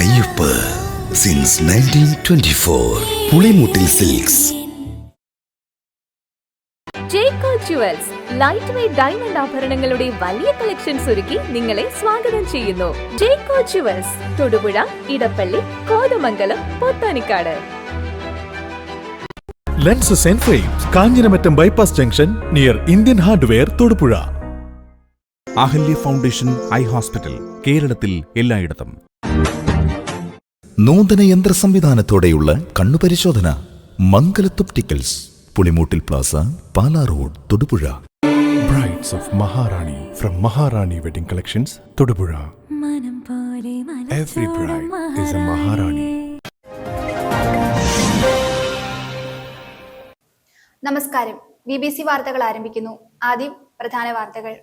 കയ്യൊപ്പ് since 1924 Pulimoottil silks. Jacko jewels light weight diamond ആഭരണങ്ങളുടെ വലിയ കളക്ഷൻസ് ഒരുക്കി നിങ്ങളെ സ്വാഗതം ചെയ്യുന്നു. Jacko jewels, Thodupuzha, Edappally, Kothamangalam, Pothanicad. Lenses and frames, Kanjiramattam bypass junction near Indian hardware, Thodupuzha. Ahalya foundation eye hospital, കേരളത്തിൽ എല്ലായിടത്തും. നൂതന യന്ത്ര സംവിധാനത്തോടെയുള്ള കണ്ണുപരിശോധന. മംഗലത്തൊപ്റ്റിക്കൽസ്, Pulimoottil plaza, Pala road, Thodupuzha. Brides of Maharani from Maharani Wedding Collections, Thodupuzha. Every bride is a Maharani. നമസ്കാരം. BBC വാർത്തകൾ ആരംഭിക്കുന്നു. ആദ്യം പ്രധാന വാർത്തകൾ.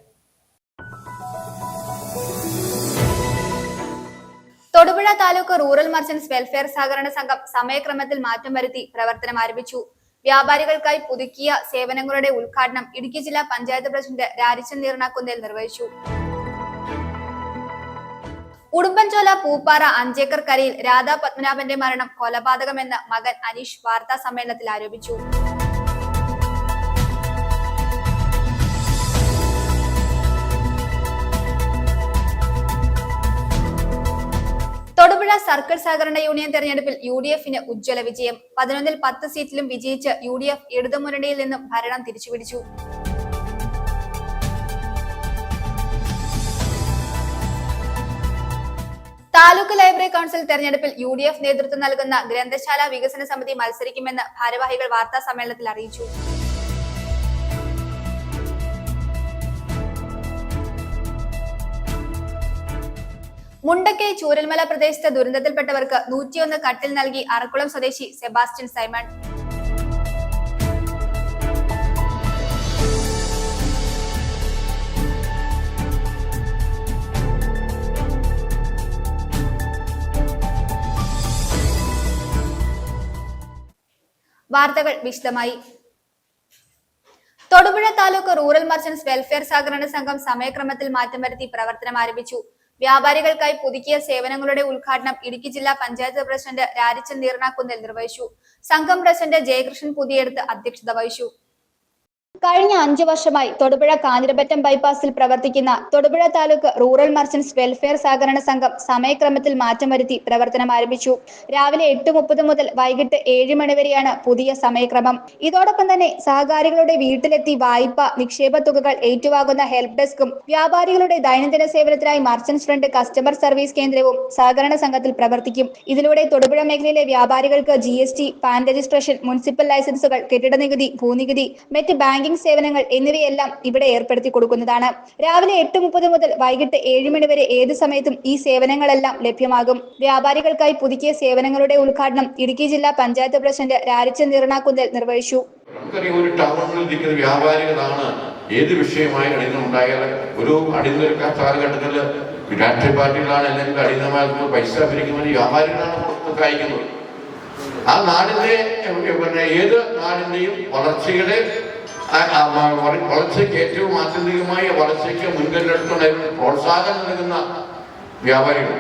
Thodupuzha taluk rural merchants welfare സഹകരണ സംഘം സമയക്രമത്തിൽ മാറ്റം വരുത്തി പ്രവർത്തനം ആരംഭിച്ചു. വ്യാപാരികൾക്കായി പുതുക്കിയ സേവനങ്ങളുടെ ഉദ്ഘാടനം ഇടുക്കി ജില്ലാ പഞ്ചായത്ത് പ്രസിഡന്റ് രാരിച്ചൻ നീർണാക്കുന്നേൽ നിർവഹിച്ചു. ഉടുമ്പൻചോല പൂപ്പാറ 5 ഏക്കർ കരയിൽ രാധാ പത്മനാഭന്റെ മരണം കൊലപാതകമെന്ന് മകൻ അനീഷ് വാർത്താ സമ്മേളനത്തിൽ ആരോപിച്ചു. തൊടുപുഴ സർക്കിൾ സഹകരണ യൂണിയൻ തെരഞ്ഞെടുപ്പിൽ UDFന് ഉജ്ജ്വല വിജയം. 11-ൽ 10 സീറ്റിലും വിജയിച്ച് UDF ഇടതുമുന്നണിയിൽ നിന്നും ഭരണം തിരിച്ചുപിടിച്ചു. താലൂക്ക് ലൈബ്രറി കൗൺസിൽ തെരഞ്ഞെടുപ്പിൽ UDF നേതൃത്വം നൽകുന്ന ഗ്രന്ഥശാല വികസന സമിതി മത്സരിക്കുമെന്ന് ഭാരവാഹികൾ വാർത്താ സമ്മേളനത്തിൽ അറിയിച്ചു. മുണ്ടക്കൈ ചൂരൽമല പ്രദേശത്ത് ദുരന്തത്തിൽപ്പെട്ടവർക്ക് 101 കട്ടിൽ നൽകി അറക്കുളം സ്വദേശി സെബാസ്റ്റ്യൻ സൈമൺ. വാർത്തകൾ വിശദമായി. Thodupuzha taluk rural merchants welfare സഹകരണ സംഘം സമയക്രമത്തിൽ മാറ്റം വരുത്തി പ്രവർത്തനം ആരംഭിച്ചു. വ്യാപാരികൾക്കായി പുതുക്കിയ സേവനങ്ങളുടെ ഉദ്ഘാടനം ഇടുക്കി ജില്ലാ പഞ്ചായത്ത് പ്രസിഡന്റ് രാരിച്ചൻ നീർണാക്കുന്നേൽ നിർവഹിച്ചു. സംഘം പ്രസിഡന്റ് ജയകൃഷ്ണൻ പുതിയെടുത്ത് അധ്യക്ഷത വഹിച്ചു. കഴിഞ്ഞ 5 വർഷമായി തൊടുപുഴ കാഞ്ഞിരമറ്റം ബൈപ്പാസിൽ പ്രവർത്തിക്കുന്ന Thodupuzha taluk rural merchants welfare സഹകരണ സംഘം സമയക്രമത്തിൽ മാറ്റം വരുത്തി പ്രവർത്തനം ആരംഭിച്ചു. രാവിലെ 8:30 മുതൽ വൈകിട്ട് 7 മണി വരെയാണ് പുതിയ സമയക്രമം. ഇതോടൊപ്പം തന്നെ സഹകാരികളുടെ വീട്ടിലെത്തി വായ്പ, നിക്ഷേപ തുകകൾ ഏറ്റുവാങ്ങുന്ന ഹെൽപ്പ് ഡെസ്കും വ്യാപാരികളുടെ ദൈനംദിന സേവനത്തിനായി മർച്ചന്റ്സ് ഫ്രണ്ട് കസ്റ്റമർ സർവീസ് കേന്ദ്രവും സഹകരണ സംഘത്തിൽ പ്രവർത്തിക്കും. ഇതിലൂടെ തൊടുപുഴ മേഖലയിലെ വ്യാപാരികൾക്ക് GST, പാൻ രജിസ്ട്രേഷൻ, മുനിസിപ്പൽ ലൈസൻസുകൾ, കെട്ടിട നികുതി, ഭൂനികുതി, മറ്റ് ബാങ്കിംഗ് സേവനങ്ങൾ എന്നിവയെല്ലാം ഇവിടെ ഏർപ്പെടുത്തി കൊടുക്കുന്നതാണ്. രാവിലെ 8:30 മുതൽ വൈകിട്ട് 7 മണി വരെ ഏത് സമയത്തും ഈ സേവനങ്ങളെല്ലാം ലഭ്യമാകും. വ്യാപാരികൾക്കായി പുതുക്കിയ സേവനങ്ങളുടെ ഉദ്ഘാടനം ഇടുക്കി ജില്ലാ പഞ്ചായത്ത് പ്രസിഡന്റ് രാരിച്ചൻ നീർണാക്കുന്നേൽ നിർവഹിച്ചു. ഒരു ടൗണിൽ ഇരിക്കുന്ന വ്യാപാരികളാണ് ഏത് വിഷയമായി അടിയന്തരമുണ്ടായാൽ ഒരു അടിയന്തര കാലഘട്ടത്തിൽ രാഷ്ട്രീയ പാർട്ടികളാണ് അല്ലെങ്കിൽ അടിയന്തരമായി പൈസ പിരിക്കുന്നതിന് വ്യാപാരികളാണ് അയക്കുന്നത്. ആ നാടിന്റെ ഏത് നാടിന്റെയും വളർച്ചയ്ക്ക് ഏറ്റവും ആത്യന്തികമായ വളർച്ചയ്ക്ക് മുൻകരുതെടുത്തുകൊണ്ട് പ്രോത്സാഹനം നൽകുന്ന വ്യാപാരികൾ.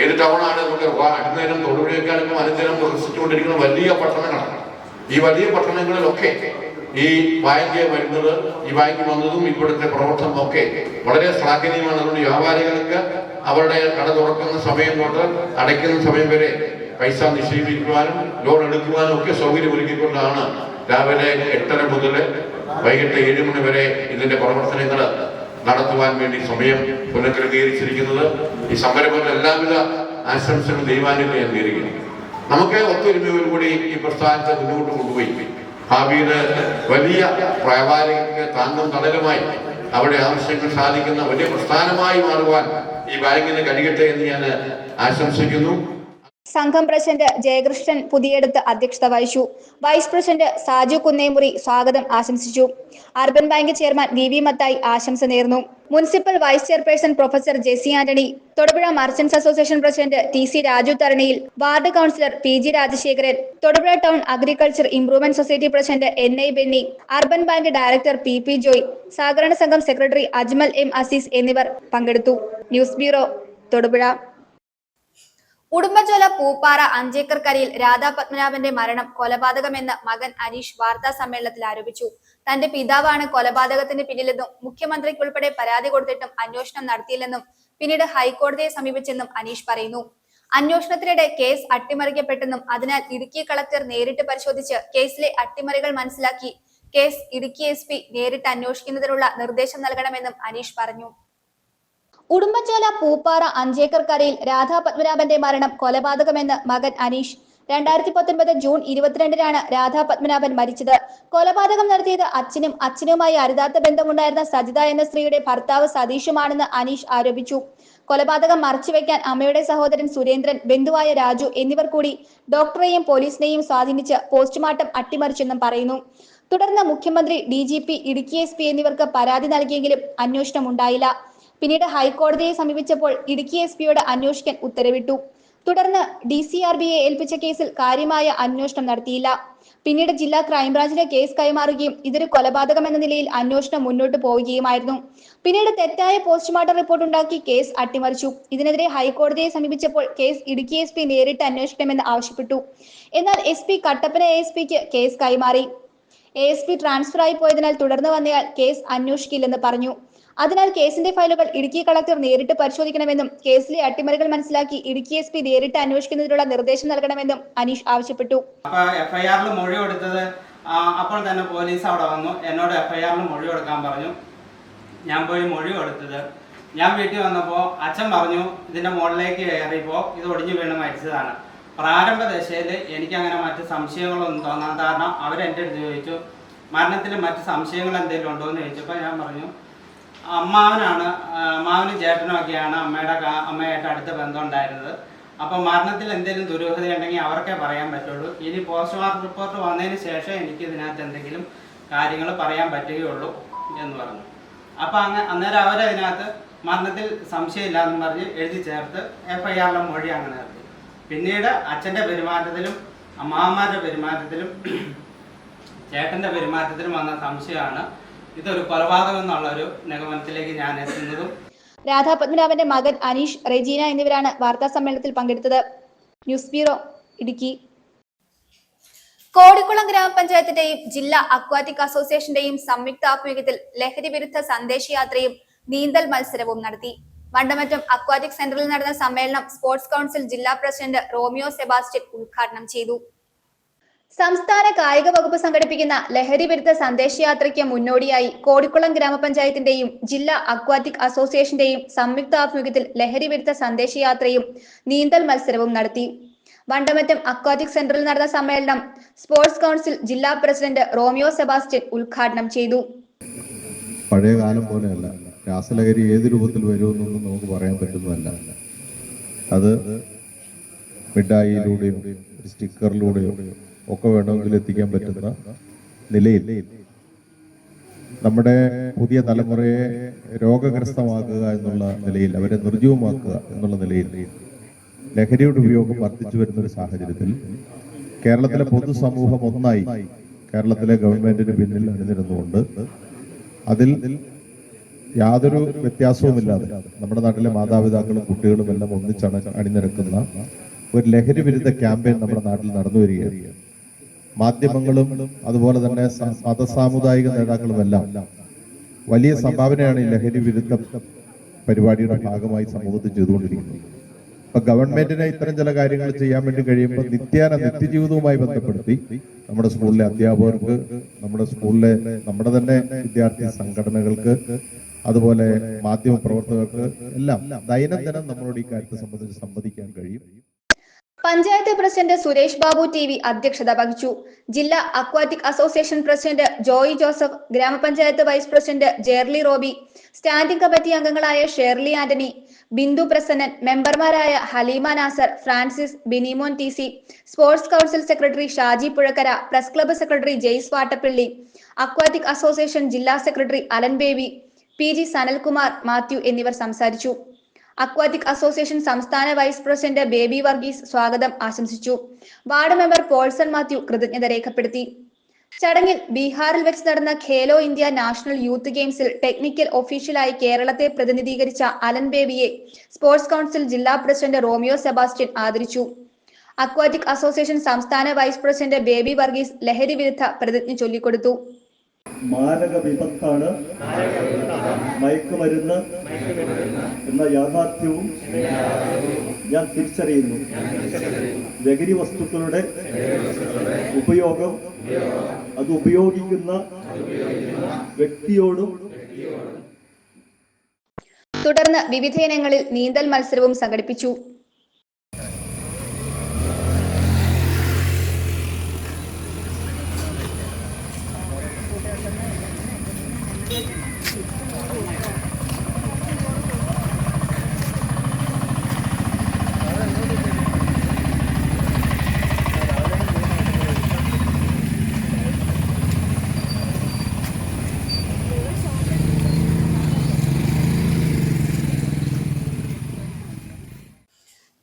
ഏത് ടൗണാണ് നമുക്ക് അടിനേരം തൊടുപുഴയെക്കാളും അനുദിനം വികസിച്ചുകൊണ്ടിരിക്കുന്ന വലിയ പട്ടണങ്ങളാണ്. ഈ വലിയ പട്ടണങ്ങളിലൊക്കെ ഈ ബാങ്ക് വരുന്നത്, ഈ ബാങ്ക് വന്നതും ഇവിടുത്തെ പ്രവർത്തനം ഒക്കെ വളരെ ശ്ലാഘനീയമാണ്. അതുകൊണ്ട് വ്യാപാരികൾക്ക് അവരുടെ കട തുറക്കുന്ന സമയം തൊട്ട് അടയ്ക്കുന്ന സമയം വരെ പൈസ നിക്ഷേപിക്കുവാനും ലോൺ എടുക്കുവാനും ഒക്കെ സൗകര്യം ഒരുക്കിക്കൊണ്ടാണ് രാവിലെ 8:30 മുതൽ വൈകിട്ട് 7 മണി വരെ ഇതിന്റെ പ്രവർത്തനങ്ങൾ നടത്തുവാൻ വേണ്ടി സമയം പുനഃക്രമീകരിച്ചിരിക്കുന്നത്. ഈ സംരംഭത്തിൽ എല്ലാവിധ ആശംസകളും ദൈവാനുഗ്രഹം നേരുകയാണ്. നമുക്ക് ഒത്തൊരുമയോടുകൂടി ഈ പ്രസ്ഥാനത്തെ മുന്നോട്ട് കൊണ്ടുപോയി ഭാവിയിൽ വലിയ വ്യാപാരികൾക്ക് താങ്ങും തണലുമായി അവരുടെ ആവശ്യങ്ങൾ സാധിക്കുന്ന വലിയ പ്രസ്ഥാനമായി മാറുവാൻ ഈ ബാങ്കിന് കഴിയട്ടെ എന്ന് ഞാൻ ആശംസിക്കുന്നു. സംഘം പ്രസിഡന്റ് ജയകൃഷ്ണൻ പുതിയെടുത്ത് അധ്യക്ഷത വഹിച്ചു. വൈസ് പ്രസിഡന്റ് സാജു കുന്നേമുറി സ്വാഗതം ആശംസിച്ചു. Urban bank chairman VV Mathai ആശംസ നേർന്നു. Municipal vice chairperson professor Jessy Antony, Thodupuzha merchants association president TC Raju Tharaniyil, ward councillor PG Rajasekharan, Thodupuzha town agriculture improvement society president NI Benny, urban bank director PP Joy, സഹകരണ സംഘം സെക്രട്ടറി അജ്മൽ M അസീസ് എന്നിവർ പങ്കെടുത്തു. News bureau, Thodupuzha. ഉടുമ്പൻചോല പൂപ്പാറ അഞ്ചേക്കർ കരയിൽ രാധാ പത്മനാഭന്റെ മരണം കൊലപാതകമെന്ന് മകൻ അനീഷ് വാർത്താ സമ്മേളനത്തിൽ ആരോപിച്ചു. തന്റെ പിതാവാണ് കൊലപാതകത്തിന് പിന്നിലെന്നും മുഖ്യമന്ത്രിക്കുൾപ്പെടെ പരാതി കൊടുത്തിട്ടും അന്വേഷണം നടത്തിയില്ലെന്നും പിന്നീട് ഹൈക്കോടതിയെ സമീപിച്ചെന്നും അനീഷ് പറയുന്നു. അന്വേഷണത്തിനിടെ കേസ് അട്ടിമറിക്കപ്പെട്ടെന്നും അതിനാൽ ഇടുക്കി കളക്ടർ നേരിട്ട് പരിശോധിച്ച് കേസിലെ അട്ടിമറികൾ മനസ്സിലാക്കി കേസ് ഇടുക്കി SP നേരിട്ട് അന്വേഷിക്കുന്നതിനുള്ള നിർദ്ദേശം നൽകണമെന്നും അനീഷ് പറഞ്ഞു. ഉടുമ്പൻചോല പൂപ്പാറ അഞ്ചേക്കർ കരയിൽ രാധാ പത്മനാഭന്റെ മരണം കൊലപാതകമെന്ന് മകൻ അനീഷ്. 2019 ജൂൺ 22-നാണ് രാധാ പത്മനാഭൻ മരിച്ചത്. കൊലപാതകം നടത്തിയത് അച്ഛനുമായി അരുതാത്ത ബന്ധമുണ്ടായിരുന്ന സജിത എന്ന സ്ത്രീയുടെ ഭർത്താവ് സതീഷുമാണെന്ന് അനീഷ് ആരോപിച്ചു. കൊലപാതകം മറച്ചുവെക്കാൻ അമ്മയുടെ സഹോദരൻ സുരേന്ദ്രൻ, ബന്ധുവായ രാജു എന്നിവർ കൂടി ഡോക്ടറെയും പോലീസിനെയും സ്വാധീനിച്ച് പോസ്റ്റ്മോർട്ടം അട്ടിമറിച്ചെന്നും പറയുന്നു. തുടർന്ന് മുഖ്യമന്ത്രി, DGP, ഇടുക്കി SP എന്നിവർക്ക് പരാതി നൽകിയെങ്കിലും അന്വേഷണം ഉണ്ടായില്ല. പിന്നീട് ഹൈക്കോടതിയെ സമീപിച്ചപ്പോൾ ഇടുക്കി SP-യോട് അന്വേഷിക്കാൻ ഉത്തരവിട്ടു. തുടർന്ന് DCRBയെ ഏൽപ്പിച്ച കേസിൽ കാര്യമായ അന്വേഷണം നടത്തിയില്ല. പിന്നീട് ജില്ലാ ക്രൈംബ്രാഞ്ചിന് കേസ് കൈമാറുകയും ഇതൊരു കൊലപാതകമെന്ന നിലയിൽ അന്വേഷണം മുന്നോട്ട് പോവുകയുമായിരുന്നു. പിന്നീട് തെറ്റായ പോസ്റ്റ്മോർട്ടം റിപ്പോർട്ട് ഉണ്ടാക്കി കേസ് അട്ടിമറിച്ചു. ഇതിനെതിരെ ഹൈക്കോടതിയെ സമീപിച്ചപ്പോൾ കേസ് ഇടുക്കി SP നേരിട്ട് അന്വേഷിക്കണമെന്ന് ആവശ്യപ്പെട്ടു. എന്നാൽ SP കട്ടപ്പന ASPക്ക് കേസ് കൈമാറി. ASP ട്രാൻസ്ഫർ ആയി പോയതിനാൽ തുടർന്ന് വന്നയാൾ കേസ് അന്വേഷിക്കില്ലെന്ന് പറഞ്ഞു. അതിനാൽ കേസിന്റെ ഫയലുകൾ ഇടുക്കി കളക്ടർ നേരിട്ട് പരിശോധിക്കണമെന്നും കേസിലെ അട്ടിമറികൾ മനസ്സിലാക്കി ഇടുക്കി SP നേരിട്ട് അന്വേഷിക്കുന്നതിനുള്ള നിർദ്ദേശം നൽകണമെന്നും അനീഷ് ആവശ്യപ്പെട്ടു. FIR-ൽ മൊഴി കൊടുത്തത് അപ്പോൾ തന്നെ പോലീസ് അവിടെ വന്നു. എന്നോട് FIR-ൽ മൊഴി കൊടുക്കാൻ പറഞ്ഞു. ഞാൻ പോയി മൊഴി കൊടുത്തത്. ഞാൻ വീട്ടിൽ വന്നപ്പോൾ അച്ഛൻ പറഞ്ഞു ഇതിന്റെ മുകളിലേക്ക് കയറിയപ്പോൾ ഇത് ഒടിഞ്ഞു വീണ് മരിച്ചതാണ്. പ്രാരംഭ ദശയിൽ എനിക്കങ്ങനെ മറ്റ് സംശയങ്ങളൊന്നും തോന്നാൻ കാരണം അവരെൻ്റെ അടുത്ത് ചോദിച്ചു മരണത്തിൽ മറ്റ് സംശയങ്ങൾ എന്തെങ്കിലും ഉണ്ടോ എന്ന് ചോദിച്ചപ്പോൾ ഞാൻ പറഞ്ഞു അമ്മാവനും ചേട്ടനും ഒക്കെയാണ് അമ്മയായിട്ട് അടുത്ത ബന്ധം ഉണ്ടായിരുന്നത്. അപ്പോൾ മരണത്തിൽ എന്തെങ്കിലും ദുരൂഹതയുണ്ടെങ്കിൽ അവർക്കേ പറയാൻ പറ്റുള്ളൂ. ഇനി പോസ്റ്റ്മോർട്ടം റിപ്പോർട്ട് വന്നതിന് ശേഷം എനിക്ക് ഇതിനകത്ത് എന്തെങ്കിലും കാര്യങ്ങൾ പറയാൻ പറ്റുകയുള്ളൂ എന്ന് പറഞ്ഞു. അപ്പോൾ അന്നേരം അവരതിനകത്ത് മരണത്തിൽ സംശയമില്ലാന്ന് പറഞ്ഞ് എഴുതി ചേർത്ത് FIR-ലെ മൊഴി അങ്ങനെ നിർത്തി. പിന്നീട് അച്ഛൻ്റെ പെരുമാറ്റത്തിലും അമ്മാവന്മാരുടെ പെരുമാറ്റത്തിലും ചേട്ടൻ്റെ പെരുമാറ്റത്തിലും വന്ന സംശയമാണ് ഇതൊരു കൊലപാതകം എന്നുള്ള ഒരു നിഗമനത്തിലേക്ക് ഞാൻ എത്തുന്നതും. രാധാ പത്മനാഭന്റെ മകൻ അനീഷ്, റെജീന എന്നിവരാണ് വാർത്താ സമ്മേളനത്തിൽ പങ്കെടുത്തത്. News bureau, Idukki. കോടിക്കുളം ഗ്രാമപഞ്ചായത്തിന്റെയും ജില്ലാ അക്വാറ്റിക് അസോസിയേഷന്റെയും സംയുക്താഭിമുഖ്യത്തിൽ ലഹരി വിരുദ്ധ സന്ദേശയാത്രയും നീന്തൽ മത്സരവും നടത്തി. വണ്ടമറ്റം അക്വാറ്റിക് സെന്ററിൽ നടന്ന സമ്മേളനം സ്പോർട്സ് കൗൺസിൽ ജില്ലാ പ്രസിഡന്റ് റോമിയോ സെബാസ്റ്റ്യൻ ഉദ്ഘാടനം ചെയ്തു. സംസ്ഥാന കായിക വകുപ്പ് സംഘടിപ്പിക്കുന്ന ലഹരി വിരുദ്ധ സന്ദേശയാത്രയ്ക്ക് മുന്നോടിയായി കോടിക്കുളം ഗ്രാമപഞ്ചായത്തിന്റെയും ജില്ലാ അക്വാറ്റിക് അസോസിയേഷന്റെയും സംയുക്താഭിമുഖ്യത്തിൽ ലഹരി വിരുദ്ധ സന്ദേശയാത്രയും നീന്തൽ മത്സരവും നടത്തി. വണ്ടമറ്റം അക്വാറ്റിക് സെന്ററിൽ നടന്ന സമ്മേളനം സ്പോർട്സ് കൗൺസിൽ ജില്ലാ പ്രസിഡന്റ് റോമിയോ സെബാസ്റ്റ്യൻ ഉദ്ഘാടനം ചെയ്തു. പഴയ കാലം പോലെയല്ല, രാസലഹരി ഏത് രൂപത്തിൽ വരുമെന്നൊന്നും നമുക്ക് പറയാൻ പറ്റുന്നതല്ല. അത് മിഠായിയിലൂടെയും സ്റ്റിക്കറിലൂടെയും ഒക്കെ വേണമെങ്കിൽ എത്തിക്കാൻ പറ്റുന്ന നിലയിൽ നമ്മുടെ പുതിയ തലമുറയെ രോഗഗ്രസ്തമാക്കുക എന്നുള്ള നിലയിൽ, അവരെ നിർജ്ജീവമാക്കുക എന്നുള്ള നിലയിൽ ലഹരിയുടെ ഉപയോഗം വർദ്ധിച്ചു വരുന്നൊരു സാഹചര്യത്തിൽ കേരളത്തിലെ പൊതുസമൂഹം ഒന്നായി കേരളത്തിലെ ഗവൺമെന്റിന് പിന്നിൽ അണിനിരന്നുകൊണ്ട് അതിൽ യാതൊരു വ്യത്യാസവുമില്ലാതെ നമ്മുടെ നാട്ടിലെ മാതാപിതാക്കളും കുട്ടികളും എല്ലാം ഒന്നിച്ചണ അണിനിരക്കുന്ന ഒരു ലഹരി വിരുദ്ധ ക്യാമ്പയിൻ നമ്മുടെ നാട്ടിൽ നടന്നു വരികയാണ്. മാധ്യമങ്ങളും അതുപോലെ തന്നെ മതസാമുദായിക നേതാക്കളുമെല്ലാം വലിയ സംഭാവനയാണ് ഈ ലഹരി വിരുദ്ധ പരിപാടിയുടെ ഭാഗമായി സമൂഹത്തിൽ ചെയ്തുകൊണ്ടിരിക്കുന്നത്. അപ്പൊ ഗവൺമെന്റിനെ ഇത്തരം ചില കാര്യങ്ങൾ ചെയ്യാൻ വേണ്ടി കഴിയുമ്പോൾ നിത്യജീവിതവുമായി ബന്ധപ്പെടുത്തി നമ്മുടെ സ്കൂളിലെ അധ്യാപകർക്ക്, നമ്മുടെ തന്നെ വിദ്യാർത്ഥി സംഘടനകൾക്ക്, അതുപോലെ മാധ്യമ പ്രവർത്തകർക്ക് എല്ലാം ദൈനംദിനം നമ്മളോട് ഈ കാര്യത്തെ സംബന്ധിച്ച് സംവദിക്കാൻ കഴിയും. പഞ്ചായത്ത് പ്രസിഡന്റ് സുരേഷ് ബാബു TV അധ്യക്ഷത വഹിച്ചു. ജില്ലാ aquatic association president Joy Joseph, ഗ്രാമപഞ്ചായത്ത് vice president Jerly Roby, standing committee അംഗങ്ങളായ ഷേർലി ആന്റണി, ബിന്ദു പ്രസന്നൻ, മെമ്പർമാരായ Haleema Nasar, Francis, Binimon TC, sports council secretary Shaji Puzhakkara, press club secretary Jais Vattappally, aquatic association ജില്ലാ സെക്രട്ടറി അലൻ ബേബി, PG സനൽകുമാർ മാത്യു എന്നിവർ സംസാരിച്ചു. അക്വാറ്റിക് അസോസിയേഷൻ സംസ്ഥാന വൈസ് പ്രസിഡന്റ് ബേബി വർഗീസ് സ്വാഗതം ആശംസിച്ചു. വാർഡ് മെമ്പർ പോൾസൺ മാത്യു കൃതജ്ഞത രേഖപ്പെടുത്തി. ചടങ്ങിൽ ബീഹാറിൽ വെച്ച് നടന്ന ഖേലോ ഇന്ത്യ നാഷണൽ യൂത്ത് ഗെയിംസിൽ ടെക്നിക്കൽ ഒഫീഷ്യലായി കേരളത്തെ പ്രതിനിധീകരിച്ച അലൻ ബേബിയെ സ്പോർട്സ് കൗൺസിൽ ജില്ലാ പ്രസിഡന്റ് റോമിയോ സെബാസ്റ്റ്യൻ ആദരിച്ചു. അക്വാറ്റിക് അസോസിയേഷൻ സംസ്ഥാന വൈസ് പ്രസിഡന്റ് ബേബി വർഗീസ് ലഹരി വിരുദ്ധ പ്രതിജ്ഞ ചൊല്ലിക്കൊടുത്തു. മാരക വിപത്താണ് മയക്കുമരുന്ന് എന്ന യാഥാർത്ഥ്യവും ഞാൻ തിരിച്ചറിയുന്നു. ലഹരി വസ്തുക്കളുടെ ഉപയോഗം അത് ഉപയോഗിക്കുന്ന വ്യക്തിയോടും. തുടർന്ന് വിവിധ ഇനങ്ങളിൽ നീന്തൽ മത്സരവും സംഘടിപ്പിച്ചു.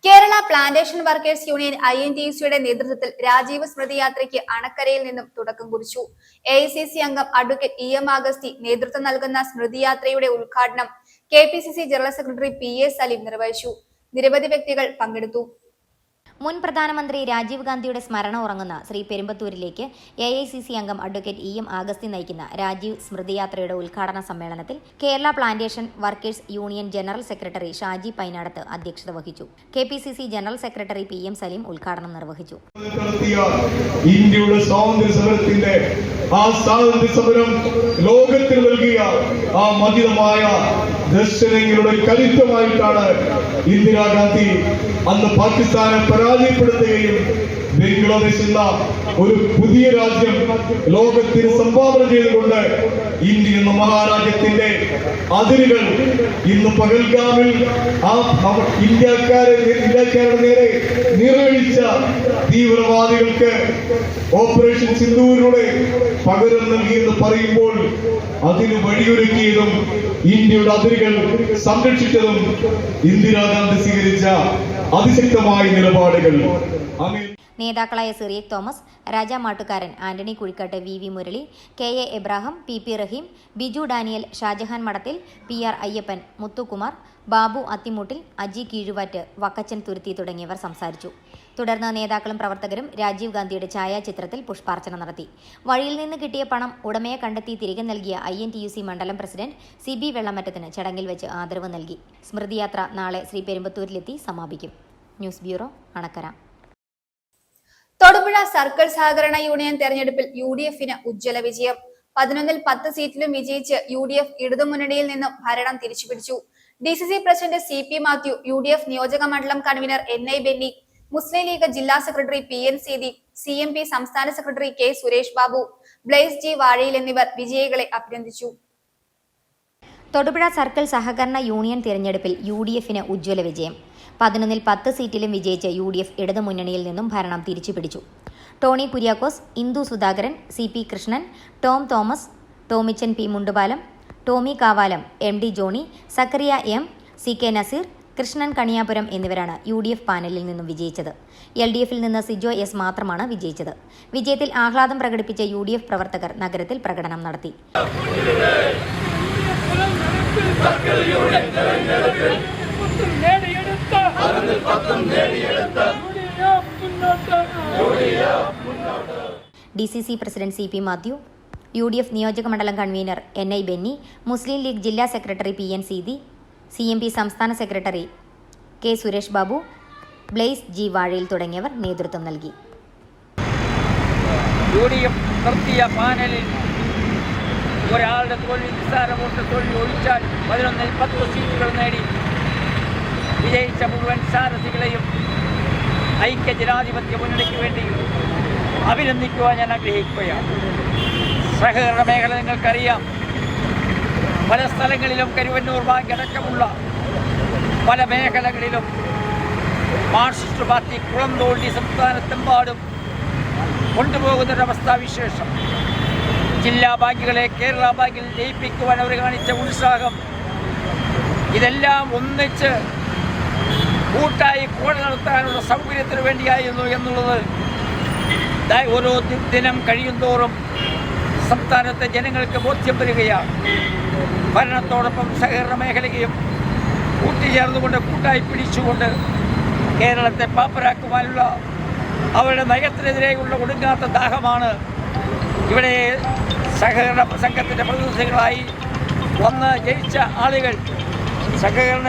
കേരള പ്ലാന്റേഷൻ വർക്കേഴ്സ് യൂണിയൻ INTUCയുടെ നേതൃത്വത്തിൽ രാജീവ് സ്മൃതി യാത്രയ്ക്ക് അണക്കരയിൽ നിന്നും തുടക്കം കുറിച്ചു. AICC അംഗം അഡ്വക്കേറ്റ് EM ആഗസ്തി നേതൃത്വം നൽകുന്ന സ്മൃതി യാത്രയുടെ ഉദ്ഘാടനം KPCC general secretary PA Saleem നിർവഹിച്ചു. നിരവധി വ്യക്തികൾ പങ്കെടുത്തു. മുൻ പ്രധാനമന്ത്രി രാജീവ് ഗാന്ധിയുടെ സ്മരണ ഉറങ്ങുന്ന ശ്രീ പെരുമ്പത്തൂരിലേക്ക് AICC അംഗം അഡ്വക്കേറ്റ് EM ആഗസ്തി നയിക്കുന്ന രാജീവ് സ്മൃതിയാത്രയുടെ ഉദ്ഘാടന സമ്മേളനത്തിൽ Kerala plantation workers union general secretary Shaji Painadath അധ്യക്ഷത വഹിച്ചു. KPCC general secretary PM Saleem ഉദ്ഘാടനം നിർവഹിച്ചു. ഇന്ത്യയുടെ സ്വാതന്ത്ര്യ സമരത്തിന്റെ സമരം ലോകത്തിന് നൽകിയ ആ മഹിതമായ ദർശനങ്ങളുടെ കരുത്തമായിട്ടാണ് ഇന്ദിരാഗാന്ധി അന്ന് പാകിസ്ഥാനെ പരാജയപ്പെടുത്തുകയും ബംഗ്ലാദേശ് എന്ന ഒരു പുതിയ രാജ്യം ലോകത്തിന് സംഭാവന ചെയ്തുകൊണ്ട് ഇന്ത്യ എന്ന മഹാരാജ്യത്തിന്റെ അതിരുകൾ ഇന്ന് പകൽഗാമിൽ ഇന്ത്യക്കാരുടെ നേരെ നിറയൊഴിച്ച തീവ്രവാദികൾക്ക് ഓപ്പറേഷൻ സിന്ദൂരിലൂടെ പകരം നൽകിയെന്ന് പറയുമ്പോൾ അതിന് വഴിയൊരുക്കിയതും ഇന്ത്യയുടെ അതിരുകൾ സംരക്ഷിച്ചതും ഇന്ദിരാഗാന്ധി സ്വീകരിച്ച അതിശക്തമായ നിലപാടുകൾ. നേതാക്കളായ സിറിയക് തോമസ്, രാജ മാട്ടുകാരൻ, ആന്റണി കുഴിക്കാട്ട്, VV മുരളി, KA എബ്രാഹിം, PP റഹീം, ബിജു ഡാനിയൽ, ഷാജഹാൻ മടത്തിൽ, PR അയ്യപ്പൻ, മുത്തുകുമാർ, ബാബു അത്തിമുട്ടിൽ, അജി കീഴുവാറ്റ്, വക്കച്ചൻ തുരുത്തി തുടങ്ങിയവർ സംസാരിച്ചു. തുടർന്ന് നേതാക്കളും പ്രവർത്തകരും രാജീവ് ഗാന്ധിയുടെ ഛായാചിത്രത്തിൽ പുഷ്പാർച്ചന നടത്തി. വഴിയിൽ നിന്ന് കിട്ടിയ പണം ഉടമയെ കണ്ടെത്തി തിരികെ നൽകിയ INTUC മണ്ഡലം പ്രസിഡന്റ് CB വെള്ളമറ്റത്തിന് ചടങ്ങിൽ വെച്ച് ആദരവ് നൽകി. സ്മൃതിയാത്ര നാളെ ശ്രീ പെരുമ്പത്തൂരിലെത്തി സമാപിക്കും. News bureau, Anakkara. Thodupuzha circle സഹകരണ യൂണിയൻ തെരഞ്ഞെടുപ്പിൽ UDFന് ഉജ്ജ്വല വിജയം. 11-ൽ 10 സീറ്റിലും വിജയിച്ച് UDF ഇടതുമുന്നണിയിൽ നിന്നും ഭരണം തിരിച്ചുപിടിച്ചു. DCC president CP Mathew, UDF നിയോജക മണ്ഡലം convener NI Benny, Muslim League ജില്ലാ സെക്രട്ടറി PN സീദീഖ്, CMP സംസ്ഥാന secretary K Suresh Babu, Blaise G Vazhayil എന്നിവർ വിജയികളെ അഭിനന്ദിച്ചു. തൊടുപുഴ സർക്കിൾ സഹകരണ യൂണിയൻ തിരഞ്ഞെടുപ്പിൽ UDFന് ഉജ്ജ്വല വിജയം. 11-ൽ 10 സീറ്റിലും വിജയിച്ച് UDF ഇടതുമുന്നണിയിൽ നിന്നും ഭരണം തിരിച്ചുപിടിച്ചു. Tony Kuriakose, Indu Sudhakaran, CP Krishnan, Tom Thomas, Tomichan P Mundupalam, Tomy Kavalam, MD Johny, Zachariah M, CK Nazeer, Krishnan Kaniyapuram എന്നിവരാണ് UDF പാനലിൽ നിന്നും വിജയിച്ചത്. LDFിൽ നിന്ന് സിജോ S മാത്രമാണ് വിജയിച്ചത്. വിജയത്തിൽ ആഹ്ലാദം പ്രകടിപ്പിച്ച UDF പ്രവർത്തകർ നഗരത്തിൽ പ്രകടനം നടത്തി. DCC president CP Mathew, UDF നിയോജക മണ്ഡലം convener NI Benny, Muslim League ജില്ലാ സെക്രട്ടറി PN സീദി, CMP സംസ്ഥാന secretary K Suresh Babu, Blaise G Vazhayil തുടങ്ങിയവർ നേതൃത്വം നൽകി. UDF നിർത്തിയ പാനലിൽ ഒരാളുടെ തോൽവി നിസ്സാര വോട്ട് തോൽവി ഒഴിച്ചാൽ 11-ൽ 10 സീറ്റുകൾ നേടി വിജയിച്ച മുഴുവൻ സാരഥികളെയും ഐക്യ ജനാധിപത്യ മുന്നണിക്ക് വേണ്ടി അഭിനന്ദിക്കുവാൻ ഞാൻ ആഗ്രഹിക്കുകയാണ്. സഹകരണ മേഖല നിങ്ങൾക്കറിയാം, പല സ്ഥലങ്ങളിലും കരുവന്നൂർ ബാങ്ക് അടക്കമുള്ള പല മേഖലകളിലും മാർക്സിസ്റ്റ് പാർട്ടി കുളം തോണ്ടി സംസ്ഥാനത്തെമ്പാടും കൊണ്ടുപോകുന്നൊരവസ്ഥാവിശേഷം. ജില്ലാ ബാങ്കുകളെ കേരള ബാങ്കിൽ ജയിപ്പിക്കുവാൻ അവർ കാണിച്ച ഉത്സാഹം, ഇതെല്ലാം ഒന്നിച്ച് കൂട്ടായി കോഴ നടത്താനുള്ള സൗകര്യത്തിന് വേണ്ടിയായിരുന്നു എന്നുള്ളത് ഓരോ ദിനം കഴിയുന്തോറും സംസ്ഥാനത്തെ ജനങ്ങൾക്ക് ബോധ്യം വരികയാണ്. ഭരണത്തോടൊപ്പം സഹകരണ മേഖലയും കൂട്ടിച്ചേർന്നുകൊണ്ട് കൂട്ടായി പിടിച്ചുകൊണ്ട് കേരളത്തെ പാപ്പരാക്കുവാനുള്ള അവരുടെ നയത്തിനെതിരെയുള്ള ഒടുങ്ങാത്ത ദാഹമാണ് ഇവിടെ സഹകരണ സംഘത്തിൻ്റെ പ്രതിനിധികളായി വന്ന് ജയിച്ച ആളുകൾ സഹകരണ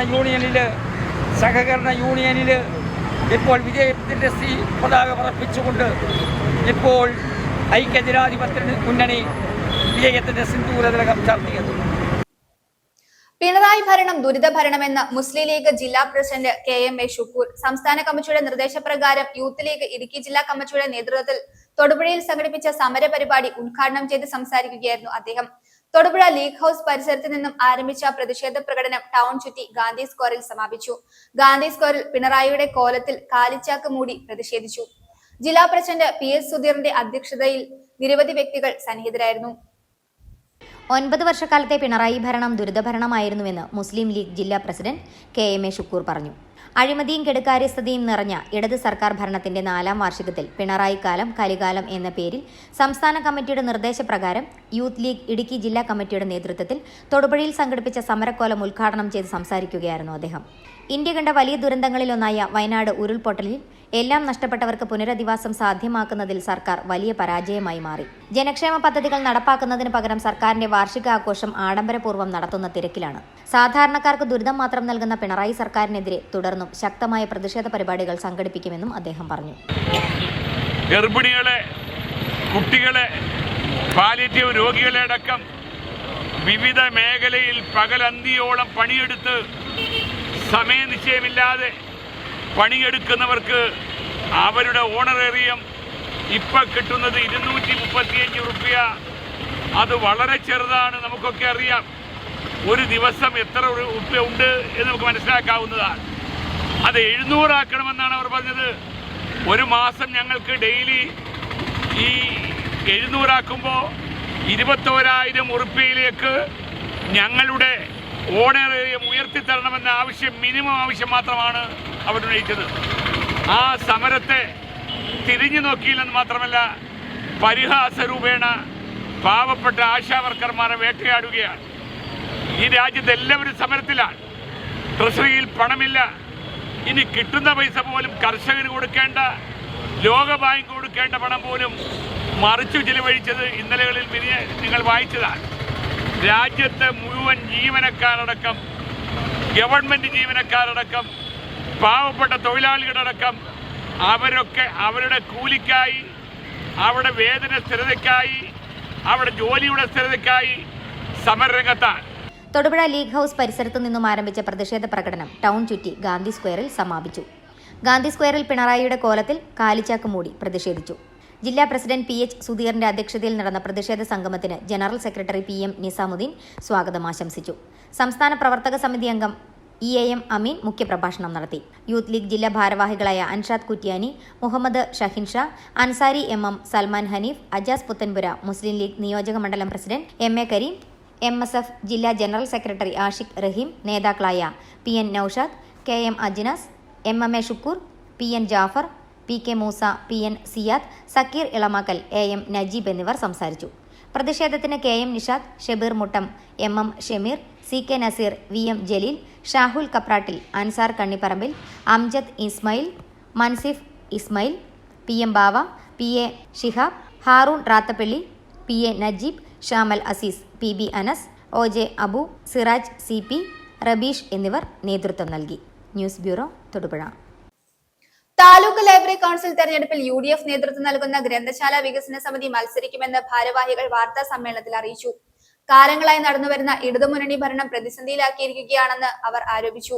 യൂണിയനിൽ ഇപ്പോൾ വിജയത്തിൻ്റെ പതാക പറപ്പിച്ചുകൊണ്ട് ഇപ്പോൾ ഐക്യജനാധിപത്യ മുന്നണി വിജയത്തിൻ്റെ സിന്ദൂരതിലകം ചാർത്തിയത്. പിണറായി ഭരണം ദുരിത ഭരണമെന്ന് മുസ്ലിം ലീഗ് ജില്ലാ പ്രസിഡന്റ് KMA ഷുക്കൂർ സംസ്ഥാന കമ്മിറ്റിയുടെ നിർദ്ദേശപ്രകാരം യൂത്ത് ലീഗ് ഇടുക്കി ജില്ലാ കമ്മിറ്റിയുടെ നേതൃത്വത്തിൽ തൊടുപുഴയിൽ സംഘടിപ്പിച്ച സമര പരിപാടി ഉദ്ഘാടനം ചെയ്ത് സംസാരിക്കുകയായിരുന്നു അദ്ദേഹം. തൊടുപുഴ ലീഗ് ഹൌസ് പരിസരത്ത് നിന്നും ആരംഭിച്ച പ്രതിഷേധ പ്രകടനം ടൗൺ ചുറ്റി ഗാന്ധി സ്ക്വയറിൽ സമാപിച്ചു. ഗാന്ധി സ്ക്വയറിൽ പിണറായിയുടെ കോലത്തിൽ കാലിച്ചാക്ക് മൂടി പ്രതിഷേധിച്ചു. ജില്ലാ പ്രസിഡന്റ് PS സുധീറിന്റെ അധ്യക്ഷതയിൽ നിരവധി വ്യക്തികൾ സന്നിഹിതരായിരുന്നു. 9 വർഷക്കാലത്തെ പിണറായി ഭരണം ദുരിതഭരണമായിരുന്നുവെന്ന് മുസ്ലിം ലീഗ് ജില്ലാ പ്രസിഡന്റ് KMA ഷുക്കൂർ പറഞ്ഞു. അഴിമതിയും കെടുകാര്യസ്ഥതയും നിറഞ്ഞ ഇടത് സർക്കാർ ഭരണത്തിന്റെ 4ാം വാർഷികത്തിൽ പിണറായി കാലം കലികാലം എന്ന പേരിൽ സംസ്ഥാന കമ്മിറ്റിയുടെ നിർദ്ദേശപ്രകാരം യൂത്ത് ലീഗ് ഇടുക്കി ജില്ലാ കമ്മിറ്റിയുടെ നേതൃത്വത്തിൽ തൊടുപുഴയിൽ സംഘടിപ്പിച്ച സമരക്കോലം ഉദ്ഘാടനം ചെയ്ത് സംസാരിക്കുകയായിരുന്നു അദ്ദേഹം. ഇന്ത്യ കണ്ട വലിയ ദുരന്തങ്ങളിലൊന്നായ വയനാട് ഉരുൾപൊട്ടലിൽ എല്ലാം നഷ്ടപ്പെട്ടവർക്ക് പുനരധിവാസം സാധ്യമാക്കുന്നതിൽ സർക്കാർ വലിയ പരാജയമായി മാറി. ജനക്ഷേമ പദ്ധതികൾ നടപ്പാക്കുന്നതിന് പകരം സർക്കാരിന്റെ വാർഷിക ആഘോഷം ആഡംബരപൂർവ്വം നടത്തുന്ന തിരക്കിലാണ്. സാധാരണക്കാർക്ക് ദുരിതം മാത്രം നൽകുന്ന പിണറായി സർക്കാരിനെതിരെ തുടർന്നും ശക്തമായ പ്രതിഷേധ പരിപാടികൾ സംഘടിപ്പിക്കുമെന്നും അദ്ദേഹം പറഞ്ഞു. ഗർഭിണികളെ, കുട്ടികളെ, പാലിയേറ്റീവ് രോഗികളെ അടക്കം വിവിധ മേഖലയിൽ പകലന്തിയോളം പണിയെടുത്ത് സമയനിശ്ചയമില്ലാതെ പണിയെടുക്കുന്നവർക്ക് അവരുടെ ഓണറേറിയം ഇപ്പം കിട്ടുന്നത് 235 റുപ്യ. അത് വളരെ ചെറുതാണ്, നമുക്കൊക്കെ അറിയാം. ഒരു ദിവസം എത്ര റുപ്യ ഉണ്ട് എന്ന് നമുക്ക് മനസ്സിലാക്കാവുന്നതാണ്. അത് 700 ആക്കണമെന്നാണ് അവർ പറഞ്ഞത്. ഒരു മാസം ഞങ്ങൾക്ക് ഡെയിലി ഈ 700 ആക്കുമ്പോൾ 21,000 ഉറുപ്പ്യയിലേക്ക് ഞങ്ങളുടെ ഓണറേറിയം ഉയർത്തിത്തരണമെന്ന ആവശ്യം, മിനിമം ആവശ്യം മാത്രമാണ് അവരുന്നയിച്ചത്. ആ സമരത്തെ തിരിഞ്ഞു നോക്കിയില്ലെന്ന് മാത്രമല്ല, പരിഹാസരൂപേണ പാവപ്പെട്ട ആശാവർക്കർമാരെ വേട്ടയാടുകയാണ്. ഈ രാജ്യത്ത് എല്ലാവരും സമരത്തിലാണ്. ട്രഷറിയിൽ പണമില്ല. ഇനി കിട്ടുന്ന പൈസ പോലും കർഷകന് കൊടുക്കേണ്ട, ലോകബാങ്ക് കൊടുക്കേണ്ട പണം പോലും മറിച്ചു ചിലവഴിച്ചത് ഇന്നലകളിൽ നിങ്ങൾ വായിച്ചതാണ്. രാജ്യത്തെ മുഴുവൻ ജീവനക്കാരടക്കം, ഗവൺമെൻറ് ജീവനക്കാരടക്കം, പാവപ്പെട്ട തൊഴിലാളികളടക്കം അവരൊക്കെ അവരുടെ കൂലിക്കായി, അവരുടെ വേതന സ്ഥിരതയ്ക്കായി, അവരുടെ ജോലിയുടെ സ്ഥിരതയ്ക്കായി സമരരംഗത്താണ്. തൊടുപുഴ ലീഗ് ഹൌസ് പരിസരത്തു നിന്നും ആരംഭിച്ച പ്രതിഷേധ പ്രകടനം ടൗൺ ചുറ്റി ഗാന്ധി സ്ക്വയറിൽ സമാപിച്ചു. ഗാന്ധി സ്ക്വയറിൽ പിണറായിയുടെ കോലത്തിൽ കാലിച്ചാക്ക് മൂടി പ്രതിഷേധിച്ചു. ജില്ലാ പ്രസിഡന്റ് PH സുധീറിന്റെ അധ്യക്ഷതയിൽ നടന്ന പ്രതിഷേധ സംഗമത്തിന് ജനറൽ സെക്രട്ടറി PM നിസാമുദ്ദീൻ സ്വാഗതം ആശംസിച്ചു. സംസ്ഥാന പ്രവർത്തക സമിതി അംഗം EAM അമീൻ മുഖ്യപ്രഭാഷണം നടത്തി. യൂത്ത് ലീഗ് ജില്ലാ ഭാരവാഹികളായ അൻഷാദ് കുറ്റ്യാനി, മുഹമ്മദ് ഷഹിൻ ഷാ, അൻസാരി MM, സൽമാൻ ഹനീഫ്, അജാസ് പുത്തൻപുര, മുസ്ലിം ലീഗ് നിയോജക മണ്ഡലം പ്രസിഡന്റ് MA കരീം, MSF ജില്ലാ ജനറൽ സെക്രട്ടറി ആഷിഖ് റഹീം, നേതാക്കളായ PN Naushad, KM Ajnas, MMA Shukkur, PN Jafar, PK Musa, PN Siyad, Zakir ഇളമാക്കൽ, AM Najeeb എന്നിവർ സംസാരിച്ചു. പ്രതിഷേധത്തിന് KM Nishad, Shabeer Muttom, MM Shameer, CK Naseer, VM Jaleel, Shahul കപ്രാട്ടിൽ, Ansar കണ്ണിപ്പറമ്പിൽ, Amjad Ismail, Mansif Ismail, PM ബാവ, PA Shihab, Haroon Rathappally, PA Najeeb, Shamal Azeez, PB Anas, OJ Abu, Siraj CP, Rabeesh എന്നിവർ നേതൃത്വം നൽകി. News bureau, Thodupuzha. Taluk library council തെരഞ്ഞെടുപ്പിൽ UDF നേതൃത്വം നൽകുന്ന ഗ്രന്ഥശാല വികസന സമിതി മത്സരിക്കുമെന്ന് ഭാരവാഹികൾ വാർത്താ സമ്മേളനത്തിൽ അറിയിച്ചു. കാലങ്ങളായി നടന്നുവരുന്ന ഇടതുമുന്നണി ഭരണം പ്രതിസന്ധിയിലാക്കിയിരിക്കുകയാണെന്ന് അവർ ആരോപിച്ചു.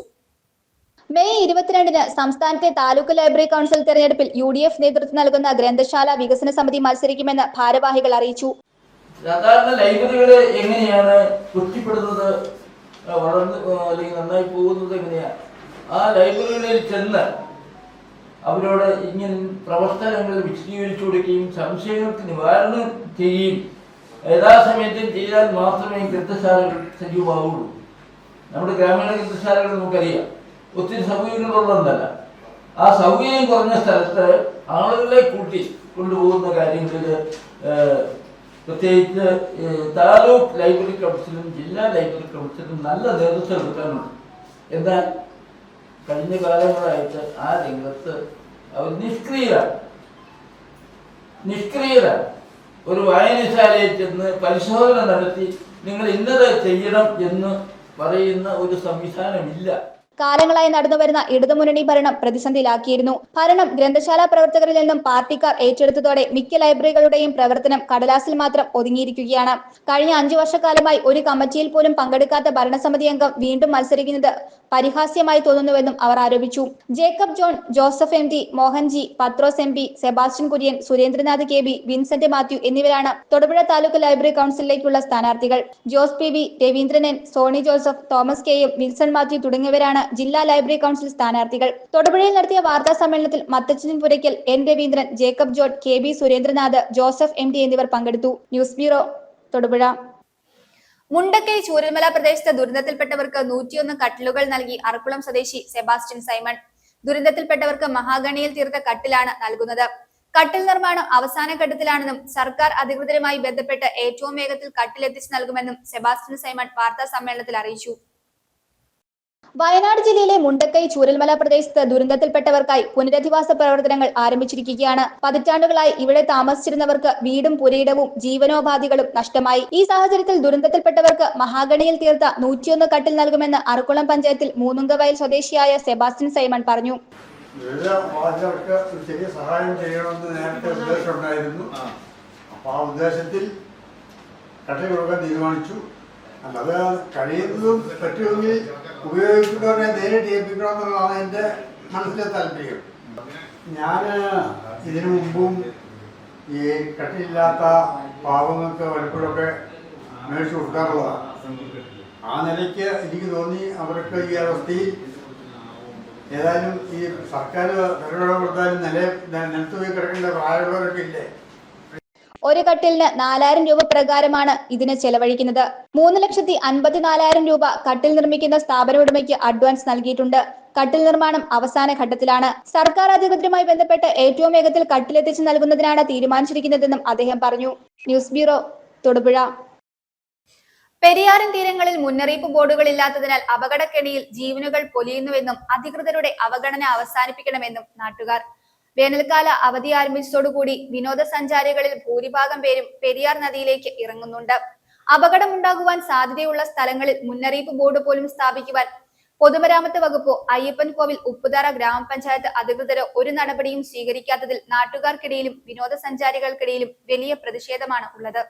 മെയ് 22-ന് സംസ്ഥാനത്തെ താലൂക്ക് ലൈബ്രറി കൗൺസിൽ തെരഞ്ഞെടുപ്പിൽ UDF നേതൃത്വം നൽകുന്ന ഗ്രന്ഥശാല വികസന സമിതി മത്സരിക്കുമെന്ന് ഭാരവാഹികൾ അറിയിച്ചു. സാധാരണ ലൈബ്രറികള് എങ്ങനെയാണ് പുഷ്ടിപ്പെടുന്നത്, വളർന്ന് അല്ലെങ്കിൽ നന്നായി പോകുന്നത് എങ്ങനെയാണ്? ആ ലൈബ്രറികളിൽ ചെന്ന് അവരോട് ഇങ്ങനെ പ്രവർത്തനങ്ങൾ വിശദീകരിച്ചു കൊടുക്കുകയും സംശയങ്ങൾക്ക് നിവാരണം ചെയ്യുകയും യഥാസമയത്ത് ചെയ്താൽ മാത്രമേ ഗ്രന്ഥശാലകൾ സജീവമാവുള്ളൂ. നമ്മുടെ ഗ്രാമീണ ഗ്രന്ഥശാലകൾ നമുക്കറിയാം, ഒത്തിരി സൗകര്യങ്ങളുള്ളതല്ല. ആ സൗകര്യം കുറഞ്ഞ സ്ഥലത്ത് ആളുകളെ കൂട്ടി കൊണ്ടുപോകുന്ന കാര്യങ്ങളിൽ പ്രത്യേകിച്ച് താലൂക്ക് ലൈബ്രറി കൗൺസിലും ജില്ലാ ലൈബ്രറി കൗൺസിലും നല്ല നേതൃത്വം എടുക്കാനുണ്ട്. എന്നാൽ കഴിഞ്ഞ കാലങ്ങളായിട്ട് ആ രംഗത്ത് അവർ നിഷ്ക്രിയരാണ്. ഒരു വായനശാലയിൽ ചെന്ന് പരിശോധന നടത്തി നിങ്ങൾ ഇന്നത് ചെയ്യണം എന്ന് പറയുന്ന ഒരു സംവിധാനമില്ല. കാലങ്ങളായി നടന്നുവരുന്ന ഇടതുമുന്നണി ഭരണം പ്രതിസന്ധിയിലാക്കിയിരുന്നു. ഭരണം ഗ്രന്ഥശാല പ്രവർത്തകരിൽ നിന്നും പാർട്ടിക്കാർ ഏറ്റെടുത്തതോടെ മിക്ക ലൈബ്രറികളുടെയും പ്രവർത്തനം കടലാസിൽ മാത്രം ഒതുങ്ങിയിരിക്കുകയാണ്. കഴിഞ്ഞ 5 വർഷക്കാലമായി ഒരു കമ്മിറ്റിയിൽ പോലും പങ്കെടുക്കാത്ത ഭരണസമിതി അംഗം വീണ്ടും മത്സരിക്കുന്നത് പരിഹാസ്യമായി തോന്നുന്നുവെന്നും അവർ ആരോപിച്ചു. Jacob John, Joseph MD, Mohanji, Pathrose MP, Sebastian Kurian, Surendranath KB, Vincent Mathew എന്നിവരാണ് തൊടുപുഴ താലൂക്ക് ലൈബ്രറി കൗൺസിലിലേക്കുള്ള സ്ഥാനാർത്ഥികൾ. Jose PV, Raveendran N, Sony Joseph, Thomas KM, Wilson Mathew തുടങ്ങിയവരാണ് ജില്ലാ ലൈബ്രറി കൗൺസിൽ സ്ഥാനാർത്ഥികൾ. തൊടുപുഴയിൽ നടത്തിയ വാർത്താ സമ്മേളനത്തിൽ Mathachan Puraykkal, N Raveendran, Jacob John, KB Surendranath, Joseph MD എന്നിവർ പങ്കെടുത്തു. News bureau, Thodupuzha. മുണ്ടക്കൈ ചൂരൽമല പ്രദേശത്ത് ദുരന്തത്തിൽപ്പെട്ടവർക്ക് 101 കട്ടിലുകൾ നൽകി അറക്കുളം സ്വദേശി സെബാസ്റ്റ്യൻ സൈമൺ. ദുരന്തത്തിൽപ്പെട്ടവർക്ക് മഹാഗണിയിൽ തീർത്ത കട്ടിലാണ് നൽകുന്നത്. കട്ടിൽ നിർമ്മാണം അവസാന ഘട്ടത്തിലാണെന്നും സർക്കാർ അധികൃതരുമായി ബന്ധപ്പെട്ട് ഏറ്റവും വേഗത്തിൽ കട്ടിലെത്തിച്ചു നൽകുമെന്നും സെബാസ്റ്റ്യൻ സൈമൺ വാർത്താ സമ്മേളനത്തിൽ അറിയിച്ചു. വയനാട് ജില്ലയിലെ മുണ്ടക്കൈ ചൂരൽമല പ്രദേശത്ത് ദുരന്തത്തിൽപ്പെട്ടവർക്കായി പുനരധിവാസ പ്രവർത്തനങ്ങൾ ആരംഭിച്ചിരിക്കുകയാണ്. പതിറ്റാണ്ടുകളായി ഇവിടെ താമസിച്ചിരുന്നവർക്ക് വീടും പുരയിടവും ജീവനോപാധികളും നഷ്ടമായി. ഈ സാഹചര്യത്തിൽ ദുരന്തത്തിൽപ്പെട്ടവർക്ക് മഹാഗണിയിൽ തീർത്ത 101 കട്ടിൽ നൽകുമെന്ന് അറക്കുളം പഞ്ചായത്തിൽ മൂന്നുങ്കവയൽ സ്വദേശിയായ സെബാസ്റ്റ്യൻ സൈമൺ പറഞ്ഞു. ചെറിയ സഹായം ചെയ്യണമെന്ന് നേരത്തെ ഉദ്ദേശമുണ്ടായിരുന്നു. അപ്പോൾ ആ ഉദ്ദേശത്തിൽ കട്ടിൽ കൊടുക്കാൻ തീരുമാനിച്ചു. അത് കഴിയുന്നതും പറ്റുമെങ്കിൽ ഉപയോഗിക്കുന്നവരെ നേരിട്ട് ഏൽപ്പിക്കണമെന്നുള്ളതാണ് എൻ്റെ മനസ്സിലെ താല്പര്യം. ഞാൻ ഇതിനു മുമ്പും ഈ കട്ടിലില്ലാത്ത പാവങ്ങൾക്ക് വലപ്പോഴൊക്കെ മേടിച്ചു കൊടുക്കാറുള്ളതാണ്. ആ നിലയ്ക്ക് എനിക്ക് തോന്നി അവർക്ക് ഈ അവസ്ഥയിൽ ഏതായാലും ഈ സർക്കാർ വിലവിള കൊടുത്താലും നിലത്ത് പോയി കിടക്കേണ്ട പ്രായമുള്ളവരൊക്കെ ഇല്ലേ. ഒരു കട്ടിലിന് 4000 രൂപ പ്രകാരമാണ് ഇതിന് ചെലവഴിക്കുന്നത്. 3,54,000 രൂപ കട്ടിൽ നിർമ്മിക്കുന്ന സ്ഥാപന ഉടമയ്ക്ക് അഡ്വാൻസ് നൽകിയിട്ടുണ്ട്. കട്ടിൽ നിർമ്മാണം അവസാന ഘട്ടത്തിലാണ്. സർക്കാർ അധികൃതരുമായി ബന്ധപ്പെട്ട് ഏറ്റവും വേഗത്തിൽ കട്ടിലെത്തിച്ചു നൽകുന്നതിനാണ് തീരുമാനിച്ചിരിക്കുന്നതെന്നും അദ്ദേഹം പറഞ്ഞു. News bureau, Thodupuzha. പെരിയാറിൻ തീരങ്ങളിൽ മുന്നറിയിപ്പ് ബോർഡുകൾ ഇല്ലാത്തതിനാൽ അപകടക്കെണിയിൽ ജീവനുകൾ പൊലിയുന്നുവെന്നും അധികൃതരുടെ അവഗണന അവസാനിപ്പിക്കണമെന്നും നാട്ടുകാർ. വേനൽക്കാല അവധി ആരംഭിച്ചതോടുകൂടി വിനോദസഞ്ചാരികളിൽ ഭൂരിഭാഗം പേരും പെരിയാർ നദിയിലേക്ക് ഇറങ്ങുന്നുണ്ട്. അപകടമുണ്ടാകുവാൻ സാധ്യതയുള്ള സ്ഥലങ്ങളിൽ മുന്നറിയിപ്പ് ബോർഡ് പോലും സ്ഥാപിക്കുവാൻ പൊതുമരാമത്ത് വകുപ്പോ അയ്യപ്പൻ കോവിൽ ഉപ്പുതറ ഗ്രാമപഞ്ചായത്ത് അധികൃതരോ ഒരു നടപടിയും സ്വീകരിക്കാത്തതിൽ നാട്ടുകാർക്കിടയിലും വിനോദസഞ്ചാരികൾക്കിടയിലും വലിയ പ്രതിഷേധമാണ് ഉള്ളത്.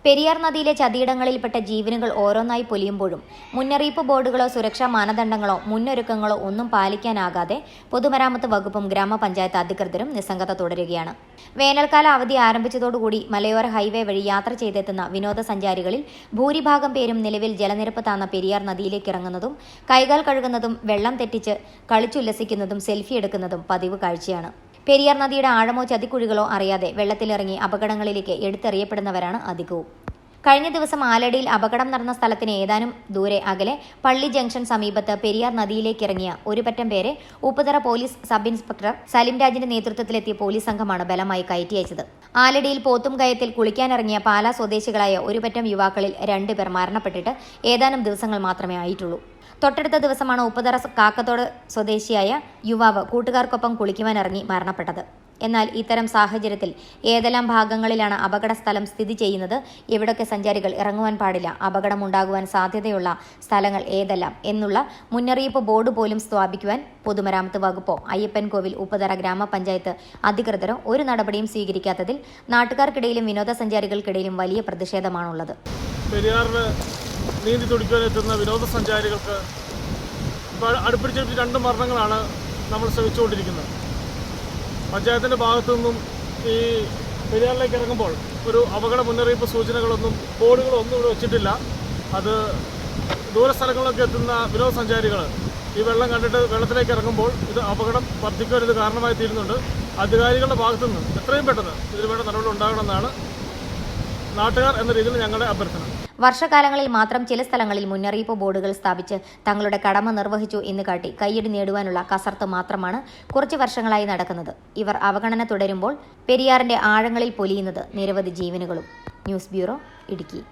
പെരിയാർ നദിയിലെ ചതിയിടങ്ങളിൽപ്പെട്ട ജീവനുകൾ ഓരോന്നായി പൊലിയുമ്പോഴും മുന്നറിയിപ്പ് ബോർഡുകളോ സുരക്ഷാ മാനദണ്ഡങ്ങളോ മുന്നൊരുക്കങ്ങളോ ഒന്നും പാലിക്കാനാകാതെ പൊതുമരാമത്ത് വകുപ്പും ഗ്രാമപഞ്ചായത്ത് അധികൃതരും നിസ്സംഗത തുടരുകയാണ്. വേനൽക്കാല അവധി ആരംഭിച്ചതോടുകൂടി മലയോര ഹൈവേ വഴി യാത്ര ചെയ്തെത്തുന്ന വിനോദസഞ്ചാരികളിൽ ഭൂരിഭാഗം പേരും നിലവിൽ ജലനിരപ്പ് താന്ന പെരിയാർ നദിയിലേക്ക് ഇറങ്ങുന്നതും കൈകാൽ കഴുകുന്നതും വെള്ളം തെറ്റിച്ച് കളിച്ചുല്ലസിക്കുന്നതും സെൽഫി എടുക്കുന്നതും പതിവ് കാഴ്ചയാണ്. പെരിയാർ നദിയുടെ ആഴമോ ചതിക്കുഴികളോ അറിയാതെ വെള്ളത്തിലിറങ്ങി അപകടങ്ങളിലേക്ക് എടുത്തെറിയപ്പെടുന്നവരാണ് അധികവും. കഴിഞ്ഞ ദിവസം ആലടിയിൽ അപകടം നടന്ന സ്ഥലത്തിന് ഏതാനും ദൂരെ അകലെ പള്ളി ജംഗ്ഷൻ സമീപത്ത് പെരിയാർ നദിയിലേക്കിറങ്ങിയ ഒരു പറ്റം പേരെ Upputhara police sub inspector Salim രാജിന്റെ നേതൃത്വത്തിലെത്തിയ പോലീസ് സംഘമാണ് ബലമായി കയറ്റി അയച്ചത്. ആലടിയിൽ പോത്തുംകയത്തിൽ കുളിക്കാനിറങ്ങിയ പാലാ സ്വദേശികളായ ഒരു പറ്റം യുവാക്കളിൽ 2 പേർ മരണപ്പെട്ടിട്ട് ഏതാനും ദിവസങ്ങൾ മാത്രമേ ആയിട്ടുള്ളൂ. തൊട്ടടുത്ത ദിവസമാണ് ഉപ്പുതറ കാക്കത്തോട് സ്വദേശിയായ യുവാവ് കൂട്ടുകാർക്കൊപ്പം കുളിക്കുവാനിറങ്ങി മരണപ്പെട്ടത്. എന്നാൽ ഇത്തരം സാഹചര്യത്തിൽ ഏതെല്ലാം ഭാഗങ്ങളിലാണ് അപകട സ്ഥലം സ്ഥിതി ചെയ്യുന്നത്, എവിടൊക്കെ സഞ്ചാരികൾ ഇറങ്ങുവാൻ പാടില്ല, അപകടമുണ്ടാകുവാൻ സാധ്യതയുള്ള സ്ഥലങ്ങൾ ഏതെല്ലാം എന്നുള്ള മുന്നറിയിപ്പ് ബോർഡ് പോലും സ്ഥാപിക്കുവാൻ പൊതുമരാമത്ത് വകുപ്പോ അയ്യപ്പൻ കോവിൽ ഉപ്പുതറ ഗ്രാമപഞ്ചായത്ത് അധികൃതരോ ഒരു നടപടിയും സ്വീകരിക്കാത്തതിൽ നാട്ടുകാർക്കിടയിലും വിനോദസഞ്ചാരികൾക്കിടയിലും വലിയ പ്രതിഷേധമാണുള്ളത്. പെരിയാറിന് നീന്തി തുടിക്കാനെത്തുന്ന വിനോദസഞ്ചാരികൾക്ക് അടുപ്പിടിച്ചടുപ്പിച്ച് 2 മരണങ്ങളാണ് നമ്മൾ ശ്രമിച്ചുകൊണ്ടിരിക്കുന്നത്. പഞ്ചായത്തിൻ്റെ ഭാഗത്തു നിന്നും ഈ പെരിയാറിലേക്ക് ഇറങ്ങുമ്പോൾ ഒരു അപകട മുന്നറിയിപ്പ് സൂചനകളൊന്നും ബോർഡുകളൊന്നും ഇവിടെ വെച്ചിട്ടില്ല. അത് ദൂരസ്ഥലങ്ങളിലൊക്കെ എത്തുന്ന വിനോദസഞ്ചാരികൾ ഈ വെള്ളം കണ്ടിട്ട് വെള്ളത്തിലേക്ക് ഇറങ്ങുമ്പോൾ ഇത് അപകടം വർദ്ധിക്കാൻ ഇത് കാരണമായി തീരുന്നുണ്ട്. അധികാരികളുടെ ഭാഗത്തു നിന്ന് എത്രയും പെട്ടെന്ന് ഇതിന് വേണ്ട നടപടി ഉണ്ടാകണമെന്നാണ് നാട്ടുകാർ എന്ന രീതിയിൽ ഞങ്ങളുടെ അഭ്യർത്ഥന. വർഷകാലങ്ങളിൽ മാത്രം ചില സ്ഥലങ്ങളിൽ മുന്നറിയിപ്പ് ബോർഡുകൾ സ്ഥാപിച്ച് തങ്ങളുടെ കടമ നിർവഹിച്ചു എന്ന് കാട്ടി കയ്യടി നേടുവാനുള്ള കസർത്ത് മാത്രമാണ് കുറച്ചു വർഷങ്ങളായി നടക്കുന്നത്. ഇവർ അവഗണന തുടരുമ്പോൾ പെരിയാറിന്റെ ആഴങ്ങളിൽ പൊലിയുന്നത് നിരവധി ജീവനുകളും. News bureau, Idukki.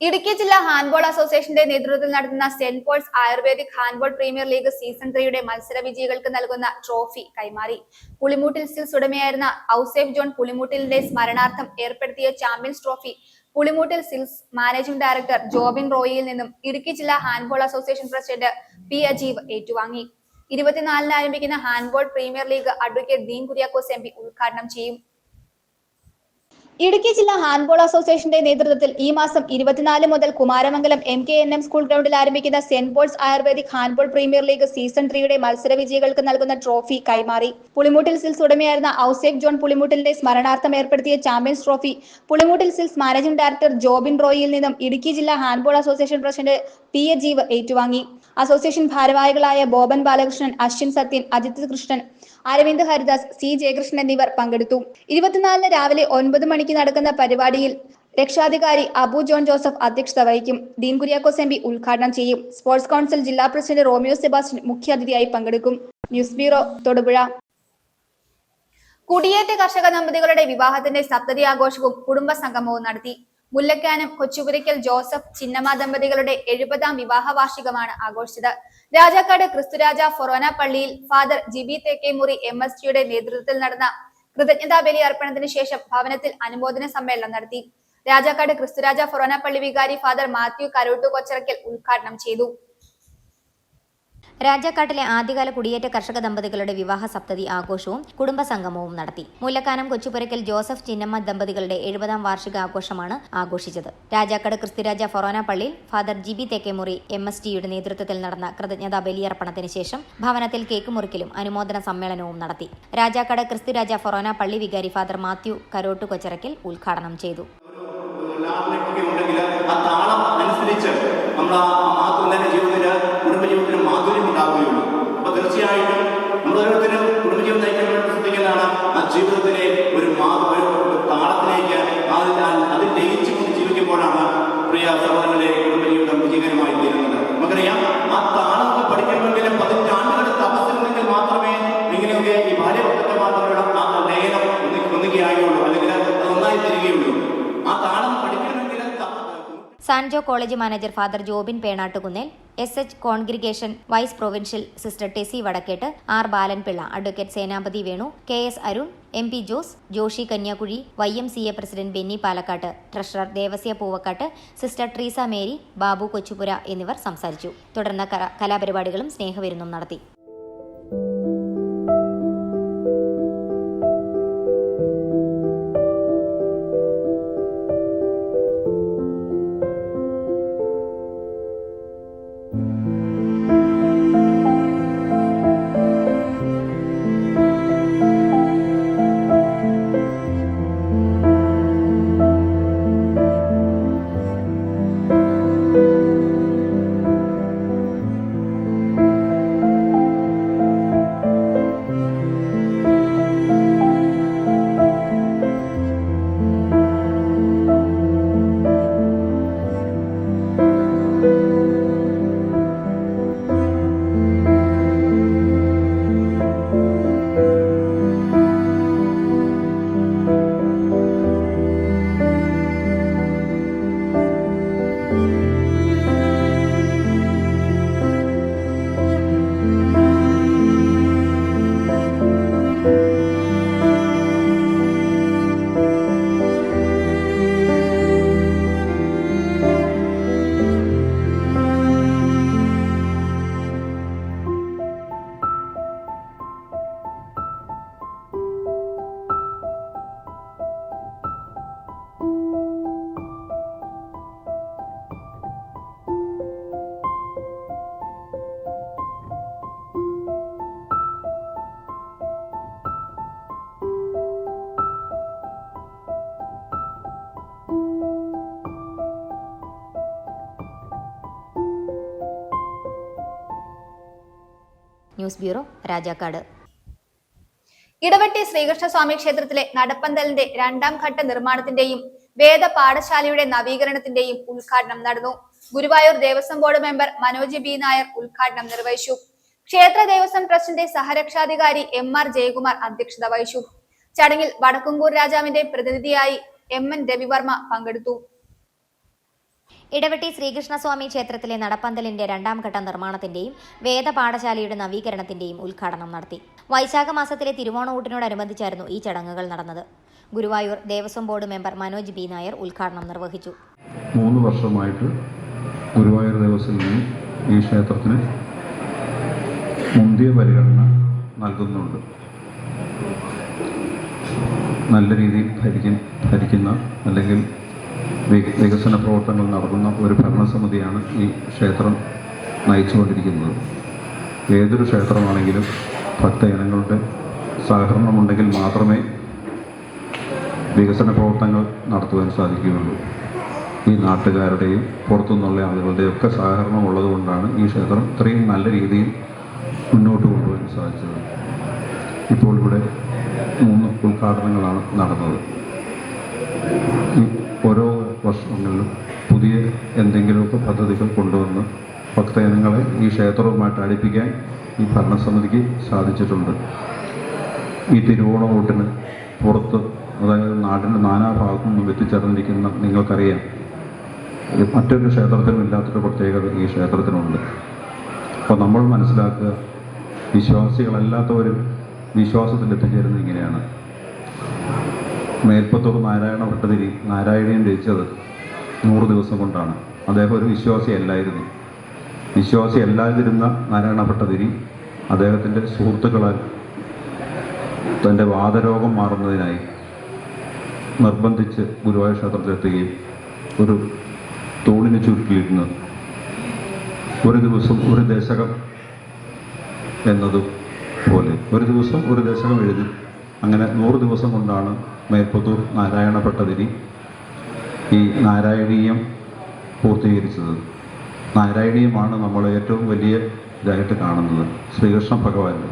ഇടുക്കി ജില്ലാ ഹാൻഡ്ബോൾ അസോസിയേഷന്റെ നേതൃത്വത്തിൽ നടത്തുന്ന saint Paul's Ayurvedic handball premier league season 3 മത്സര വിജയികൾക്ക് നൽകുന്ന ട്രോഫി കൈമാറി. പുളിമൂട്ടിൽ സിൽസ് ഉടമയായിരുന്ന ഔസേഫ് ജോൺ പുളിമൂട്ടിലിന്റെ സ്മരണാർത്ഥം ഏർപ്പെടുത്തിയ champions trophy Pulimoottil Silks managing director Jobin റോയിയിൽ നിന്നും ഇടുക്കി ജില്ലാ handball association president P Ajeev ഏറ്റുവാങ്ങി. 24-ന് ആരംഭിക്കുന്ന handball premier league advocate Dean Kuriakose M P ഉദ്ഘാടനം ചെയ്യും. ഇടുക്കി ജില്ലാ ഹാൻഡ്ബോൾ അസോസിയേഷന്റെ നേതൃത്വത്തിൽ ഈ മാസം 24 മുതൽ കുമാരമംഗലം MKNM സ്കൂൾ ഗ്രൗണ്ടിൽ ആരംഭിക്കുന്ന Saint Paul's Ayurvedic handball premier league season 3 മത്സര വിജയികൾക്ക് നൽകുന്ന ട്രോഫി കൈമാറി. പുളിമൂട്ടിൽ സിൽസ് ഉടമയായിരുന്ന ഔസേഫ് ജോൺ പുളിമൂട്ടിലിന്റെ സ്മരണാർത്ഥം ഏർപ്പെടുത്തിയ champions trophy Pulimoottil Silks managing director Jobin റോയിയിൽ നിന്നും ഇടുക്കി ജില്ലാ handball association president P Ajeev ഏറ്റുവാങ്ങി. അസോസിയേഷൻ ഭാരവാഹികളായ ബോബൻ ബാലകൃഷ്ണൻ, അശ്വിൻ സത്യൻ, അജിത് കൃഷ്ണൻ, അരവിന്ദ് ഹരിദാസ്, സി ജയകൃഷ്ണൻ എന്നിവർ പങ്കെടുത്തു. 24-ന് രാവിലെ 9 മണിക്ക് നടക്കുന്ന പരിപാടിയിൽ രക്ഷാധികാരി അബു ജോൺ ജോസഫ് അധ്യക്ഷത വഹിക്കും. ഡീൻ കുര്യാക്കോസ് എം പി ഉദ്ഘാടനം ചെയ്യും. സ്പോർട്സ് കൗൺസിൽ ജില്ലാ പ്രസിഡന്റ് റോമിയോ സെബാസ്റ്റ്യൻ മുഖ്യാതിഥിയായി പങ്കെടുക്കും. News bureau, Thodupuzha. കുടിയേറ്റ കർഷക ദമ്പതികളുടെ വിവാഹത്തിന്റെ സപ്തതി ആഘോഷവും കുടുംബ സംഗമവും നടത്തി. മുല്ലക്കാനം കൊച്ചുപുരയ്ക്കൽ ജോസഫ് ചിന്നമ്മ ദമ്പതികളുടെ 70-ാം വിവാഹ വാർഷികമാണ് ആഘോഷിച്ചത്. രാജാക്കാട് ക്രിസ്തുരാജ ഫൊറോന പള്ളിയിൽ ഫാദർ ജിബി തേക്കേമുറി MSTയുടെ നേതൃത്വത്തിൽ നടന്ന കൃതജ്ഞതാ ബലി അർപ്പണത്തിന് ശേഷം ഭവനത്തിൽ അനുമോദന സമ്മേളനം നടത്തി. രാജാക്കാട് ക്രിസ്തുരാജ ഫൊറോന പള്ളി വികാരി ഫാദർ മാത്യു കരോട്ടു കൊച്ചറയ്ക്കൽ ഉദ്ഘാടനം ചെയ്തു. രാജാക്കാട്ടിലെ ആദ്യകാല കുടിയേറ്റ കർഷക ദമ്പതികളുടെ വിവാഹ സപ്തതി ആഘോഷവും കുടുംബ സംഗമവും നടത്തി. മുല്ലക്കാനം കൊച്ചുപുരയ്ക്കൽ ജോസഫ് ചിന്നമ്മ ദമ്പതികളുടെ 70-ാം വാർഷിക ആഘോഷമാണ് ആഘോഷിച്ചത്. രാജാക്കാട് ക്രിസ്തുരാജ ഫൊറോന പള്ളിയിൽ ഫാദർ ജിബി തേക്കേമുറി MSTയുടെ നേതൃത്വത്തിൽ നടന്ന കൃതജ്ഞതാ ബലിയർപ്പണത്തിന് ശേഷം ഭവനത്തിൽ കേക്ക് മുറിക്കലും അനുമോദന സമ്മേളനവും നടത്തി. രാജാക്കാട് ക്രിസ്തുരാജ ഫൊറോന പള്ളി വികാരി ഫാദർ മാത്യു കരോട്ടു കൊച്ചറയ്ക്കൽ ഉദ്ഘാടനം ചെയ്തു. കുടുംബജീവിതത്തിന് മാധുര്യം ഉണ്ടാവുകയുള്ളൂ. അപ്പൊ തീർച്ചയായിട്ടും നമ്മൾ ഓരോരുത്തരും കുടുംബജീവിതം നയിക്കാൻ ശ്രദ്ധിക്കുന്നതാണ് ആ ജീവിതത്തിലെ ഒരു താളത്തിലേക്ക് അതിൽ ലയിച്ചുകൊണ്ട് ജീവിക്കുമ്പോഴാണ് പ്രിയ സഹോദരങ്ങളെ കുടുംബജീവിതം വിജയകരമായി തീരുന്നത്. നമുക്കറിയാം, ആ താളമൊക്കെ പഠിക്കണമെങ്കിലും 15 ആണ്ടുകളുടെ തപസ്സിലുണ്ടെങ്കിൽ മാത്രമേ ഇങ്ങനെയൊക്കെ ഈ ഭാര്യഭർത്തൃമാരുടെ ആ ലയനം ഒന്നുകയായുള്ളൂ, അല്ലെങ്കിൽ അത് ഒന്നായി തരികയുള്ളൂ. ആ താളം പഠിക്കണമെങ്കിൽ Sanjo college manager father Jobin Penattukunnel, SH congregation vice provincial sister Tessy Vadakkettu, R Balanpillai, advocate Senapathi Venu, KS Arun, MP Jose, Joshy Kanyakuzhi, YMCA president Benny Palakkattu, treasurer Devasya Poovakkattu, sister Treesa Mary, Babu Kochupura എന്നിവർ സംസാരിച്ചു. തുടർന്ന് കലാപരിപാടികളും സ്നേഹവിരുന്നും നടത്തി. News bureau, Rajakkad. ഇടവെട്ടി ശ്രീകൃഷ്ണസ്വാമി ക്ഷേത്രത്തിലെ നടപ്പന്തലിന്റെ 2ാം ഘട്ട നിർമ്മാണത്തിന്റെയും വേദ പാഠശാലയുടെ നവീകരണത്തിന്റെയും ഉദ്ഘാടനം നടന്നു. Guruvayur Devaswom board member Manoj B Nair ഉദ്ഘാടനം നിർവഹിച്ചു. ക്ഷേത്ര ദേവസ്വം ട്രസ്റ്റിന്റെ സഹരക്ഷാധികാരി MR ജയകുമാർ അധ്യക്ഷത വഹിച്ചു. ചടങ്ങിൽ വടക്കുംകൂർ രാജാവിന്റെ പ്രതിനിധിയായി MN രവിവർമ്മ പങ്കെടുത്തു. ഇടവെട്ടി ശ്രീകൃഷ്ണസ്വാമി ക്ഷേത്രത്തിലെ നടപ്പന്തലിന്റെ 2ാം ഘട്ട നിർമ്മാണത്തിന്റെയും വേദ പാഠശാലയുടെ നവീകരണത്തിന്റെയും ഉദ്ഘാടനം നടത്തി. വൈശാഖ മാസത്തിലെ തിരുവോണൂട്ടിനോടനുബന്ധിച്ചായിരുന്നു ഈ ചടങ്ങുകൾ നടന്നത്. Guruvayur Devaswom board member Manoj B Nair ഉദ്ഘാടനം നിർവഹിച്ചു. 3 വർഷമായിട്ട് ഗുരുവായൂർ ദേവസ്വം ഈ ക്ഷേത്രത്തിന് മുന്തിയ പരിഗണന നൽകുന്നുണ്ട്. നല്ല രീതിയിൽ ഭരിക്കുന്ന അല്ലെങ്കിൽ വികസന പ്രവർത്തനങ്ങൾ നടത്തുന്ന ഒരു ഭരണസമിതിയാണ് ഈ ക്ഷേത്രം നയിച്ചുകൊണ്ടിരിക്കുന്നത്. ഏതൊരു ക്ഷേത്രമാണെങ്കിലും ഭക്തജനങ്ങളുടെ സഹകരണമുണ്ടെങ്കിൽ മാത്രമേ വികസന പ്രവർത്തനങ്ങൾ നടത്തുവാൻ സാധിക്കുകയുള്ളൂ. ഈ നാട്ടുകാരുടെയും പുറത്തുനിന്നുള്ള ആളുകളുടെയും ഒക്കെ സഹകരണം ഉള്ളതുകൊണ്ടാണ് ഈ ക്ഷേത്രം ഇത്രയും നല്ല രീതിയിൽ മുന്നോട്ട് കൊണ്ടുപോകാൻ സാധിച്ചത്. ഇപ്പോൾ ഇവിടെ 3 ഉദ്ഘാടനങ്ങളാണ് നടന്നത്. ഈ ഓരോ വർഷങ്ങളിലും പുതിയ എന്തെങ്കിലുമൊക്കെ പദ്ധതികൾ കൊണ്ടുവന്ന് ഭക്തജനങ്ങളെ ഈ ക്ഷേത്രവുമായിട്ട് അടുപ്പിക്കാൻ ഈ ഭരണസമിതിക്ക് സാധിച്ചിട്ടുണ്ട്. ഈ തിരുവോണകൂട്ടിന് പുറത്ത്, അതായത് നാടിൻ്റെ നാനാഭാഗത്തു നിന്നും എത്തിച്ചേർന്നിരിക്കുന്ന നിങ്ങൾക്കറിയാം, മറ്റൊരു ക്ഷേത്രത്തിനും ഇല്ലാത്തൊരു പ്രത്യേകത ഈ ക്ഷേത്രത്തിനുണ്ട്. അപ്പോൾ നമ്മൾ മനസ്സിലാക്കുക, വിശ്വാസികളല്ലാത്തവരും വിശ്വാസത്തിൽ എത്തിച്ചേരുന്നത് ഇങ്ങനെയാണ്. മേൽപ്പത്തൂർ നാരായണ ഭട്ടതിരി നാരായണീയം രചിച്ചത് 100 ദിവസം കൊണ്ടാണ്. അദ്ദേഹം ഒരു വിശ്വാസിയല്ലായിരുന്നു. വിശ്വാസിയല്ലാതിരുന്ന നാരായണ ഭട്ടതിരി അദ്ദേഹത്തിൻ്റെ സുഹൃത്തുക്കളാൽ തൻ്റെ വാതരോഗം മാറുന്നതിനായി നിർബന്ധിച്ച് ഗുരുവായൂർ ക്ഷേത്രത്തിലെത്തുകയും ഒരു തൂണിന് ചുരുക്കിയിരുന്ന് ഒരു ദിവസം ഒരു ദശകം എന്നതുപോലെ ഒരു ദിവസം ഒരു ദശകം എഴുതി. അങ്ങനെ 100 ദിവസം കൊണ്ടാണ് മേൽപ്പത്തൂർ നാരായണ ഭട്ടതിരി ഈ നാരായണീയം പൂർത്തീകരിച്ചത്. നാരായണീയമാണ് നമ്മൾ ഏറ്റവും വലിയ ഇതായിട്ട് കാണുന്നത്, ശ്രീകൃഷ്ണ ഭഗവാന്റെ.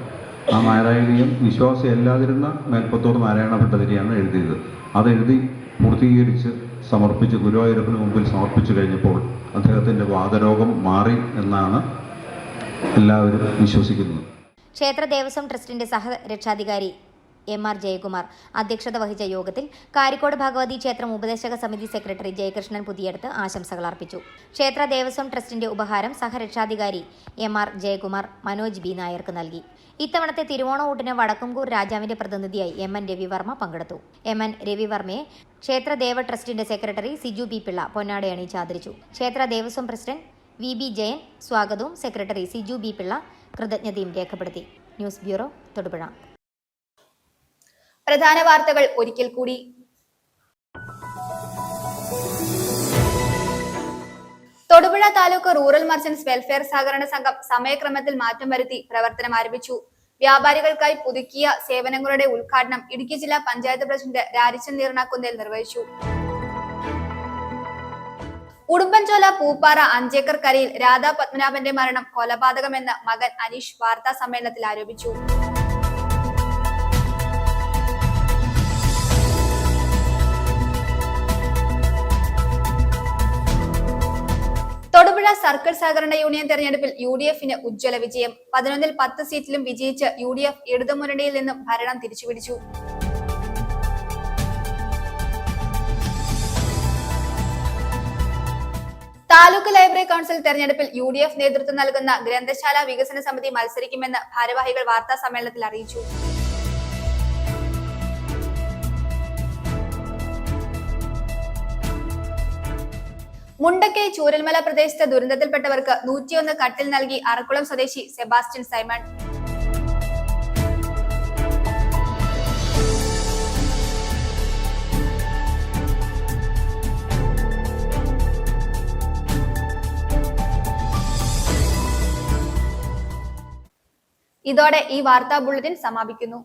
ആ നാരായണീയം വിശ്വാസിയല്ലാതിരുന്ന മേൽപ്പത്തൂർ നാരായണ ഭട്ടതിരിയാണ് എഴുതിയത്. അതെഴുതി പൂർത്തീകരിച്ച് സമർപ്പിച്ച് ഗുരുവായൂരപ്പന് മുമ്പിൽ സമർപ്പിച്ചു കഴിഞ്ഞപ്പോൾ അദ്ദേഹത്തിൻ്റെ വാതരോഗം മാറി എന്നാണ് എല്ലാവരും വിശ്വസിക്കുന്നത്. ക്ഷേത്ര ദേവസ്വം ട്രസ്റ്റിന്റെ സഹരക്ഷാധികാരി MR ജയകുമാർ അധ്യക്ഷത വഹിച്ച യോഗത്തിൽ കാരിക്കോട് ഭഗവതി ക്ഷേത്രം ഉപദേശക സമിതി സെക്രട്ടറി ജയകൃഷ്ണൻ പുതിയടത്ത് ആശംസകൾ അർപ്പിച്ചു. ക്ഷേത്ര ദേവസ്വം ട്രസ്റ്റിന്റെ ഉപഹാരം സഹരക്ഷാധികാരി MR ജയകുമാർ മനോജ് ബി നായർക്ക് നൽകി. ഇത്തവണത്തെ തിരുവോണൂട്ടിന് വടക്കുംകൂർ രാജാവിന്റെ പ്രതിനിധിയായി MN രവിവർമ്മ പങ്കെടുത്തു. MN രവിവർമ്മയെ ക്ഷേത്ര ദേവ ട്രസ്റ്റിന്റെ സെക്രട്ടറി സിജു ബി പിള്ള പൊന്നാട അണിയിച്ച് ആദരിച്ചു. ക്ഷേത്ര ദേവസ്വം പ്രസിഡന്റ് VB ജയൻ സ്വാഗതവും സെക്രട്ടറി സിജു ബി പിള്ള കൃതജ്ഞതയും രേഖപ്പെടുത്തി. News bureau, Thodupuzha. പ്രധാന വാർത്തകൾ ഒരിക്കൽ കൂടി. Thodupuzha taluk rural merchants welfare സഹകരണ സംഘം സമയക്രമത്തിൽ മാറ്റം വരുത്തി പ്രവർത്തനം ആരംഭിച്ചു. വ്യാപാരികൾക്കായി പുതുക്കിയ സേവനങ്ങളുടെ ഉദ്ഘാടനം ഇടുക്കി ജില്ലാ പഞ്ചായത്ത് പ്രസിഡന്റ് രാരിച്ചൻ നീർണാക്കുന്നേൽ നിർവഹിച്ചു. ഉടുമ്പൻചോല പൂപ്പാറ 5 ഏക്കർ കരയിൽ രാധാ പത്മനാഭന്റെ മരണം കൊലപാതകമെന്ന് മകൻ അനീഷ് വാർത്താ സമ്മേളനത്തിൽ ആരോപിച്ചു. തൊടുപുഴ സർക്കിൾ സഹകരണ യൂണിയൻ തെരഞ്ഞെടുപ്പിൽ UDF-ന് ഉജ്ജ്വല വിജയം. 11-ൽ 10 സീറ്റിലും വിജയിച്ച് UDF ഇടതുമുന്നണിയിൽ നിന്നും ഭരണം തിരിച്ചുപിടിച്ചു. താലൂക്ക് ലൈബ്രറി കൗൺസിൽ തെരഞ്ഞെടുപ്പിൽ UDF നേതൃത്വം നൽകുന്ന ഗ്രന്ഥശാല വികസന സമിതി മത്സരിക്കുമെന്ന് ഭാരവാഹികൾ വാർത്താ സമ്മേളനത്തിൽ അറിയിച്ചു. മുണ്ടക്കൈ ചൂരൽമല പ്രദേശത്ത് ദുരന്തത്തിൽപ്പെട്ടവർക്ക് 101 കട്ടിൽ നൽകി അറക്കുളം സ്വദേശി സെബാസ്റ്റ്യൻ സൈമൺ. ഇതോടെ ഈ വാർത്താ ബുള്ളറ്റിൻ സമാപിക്കുന്നു.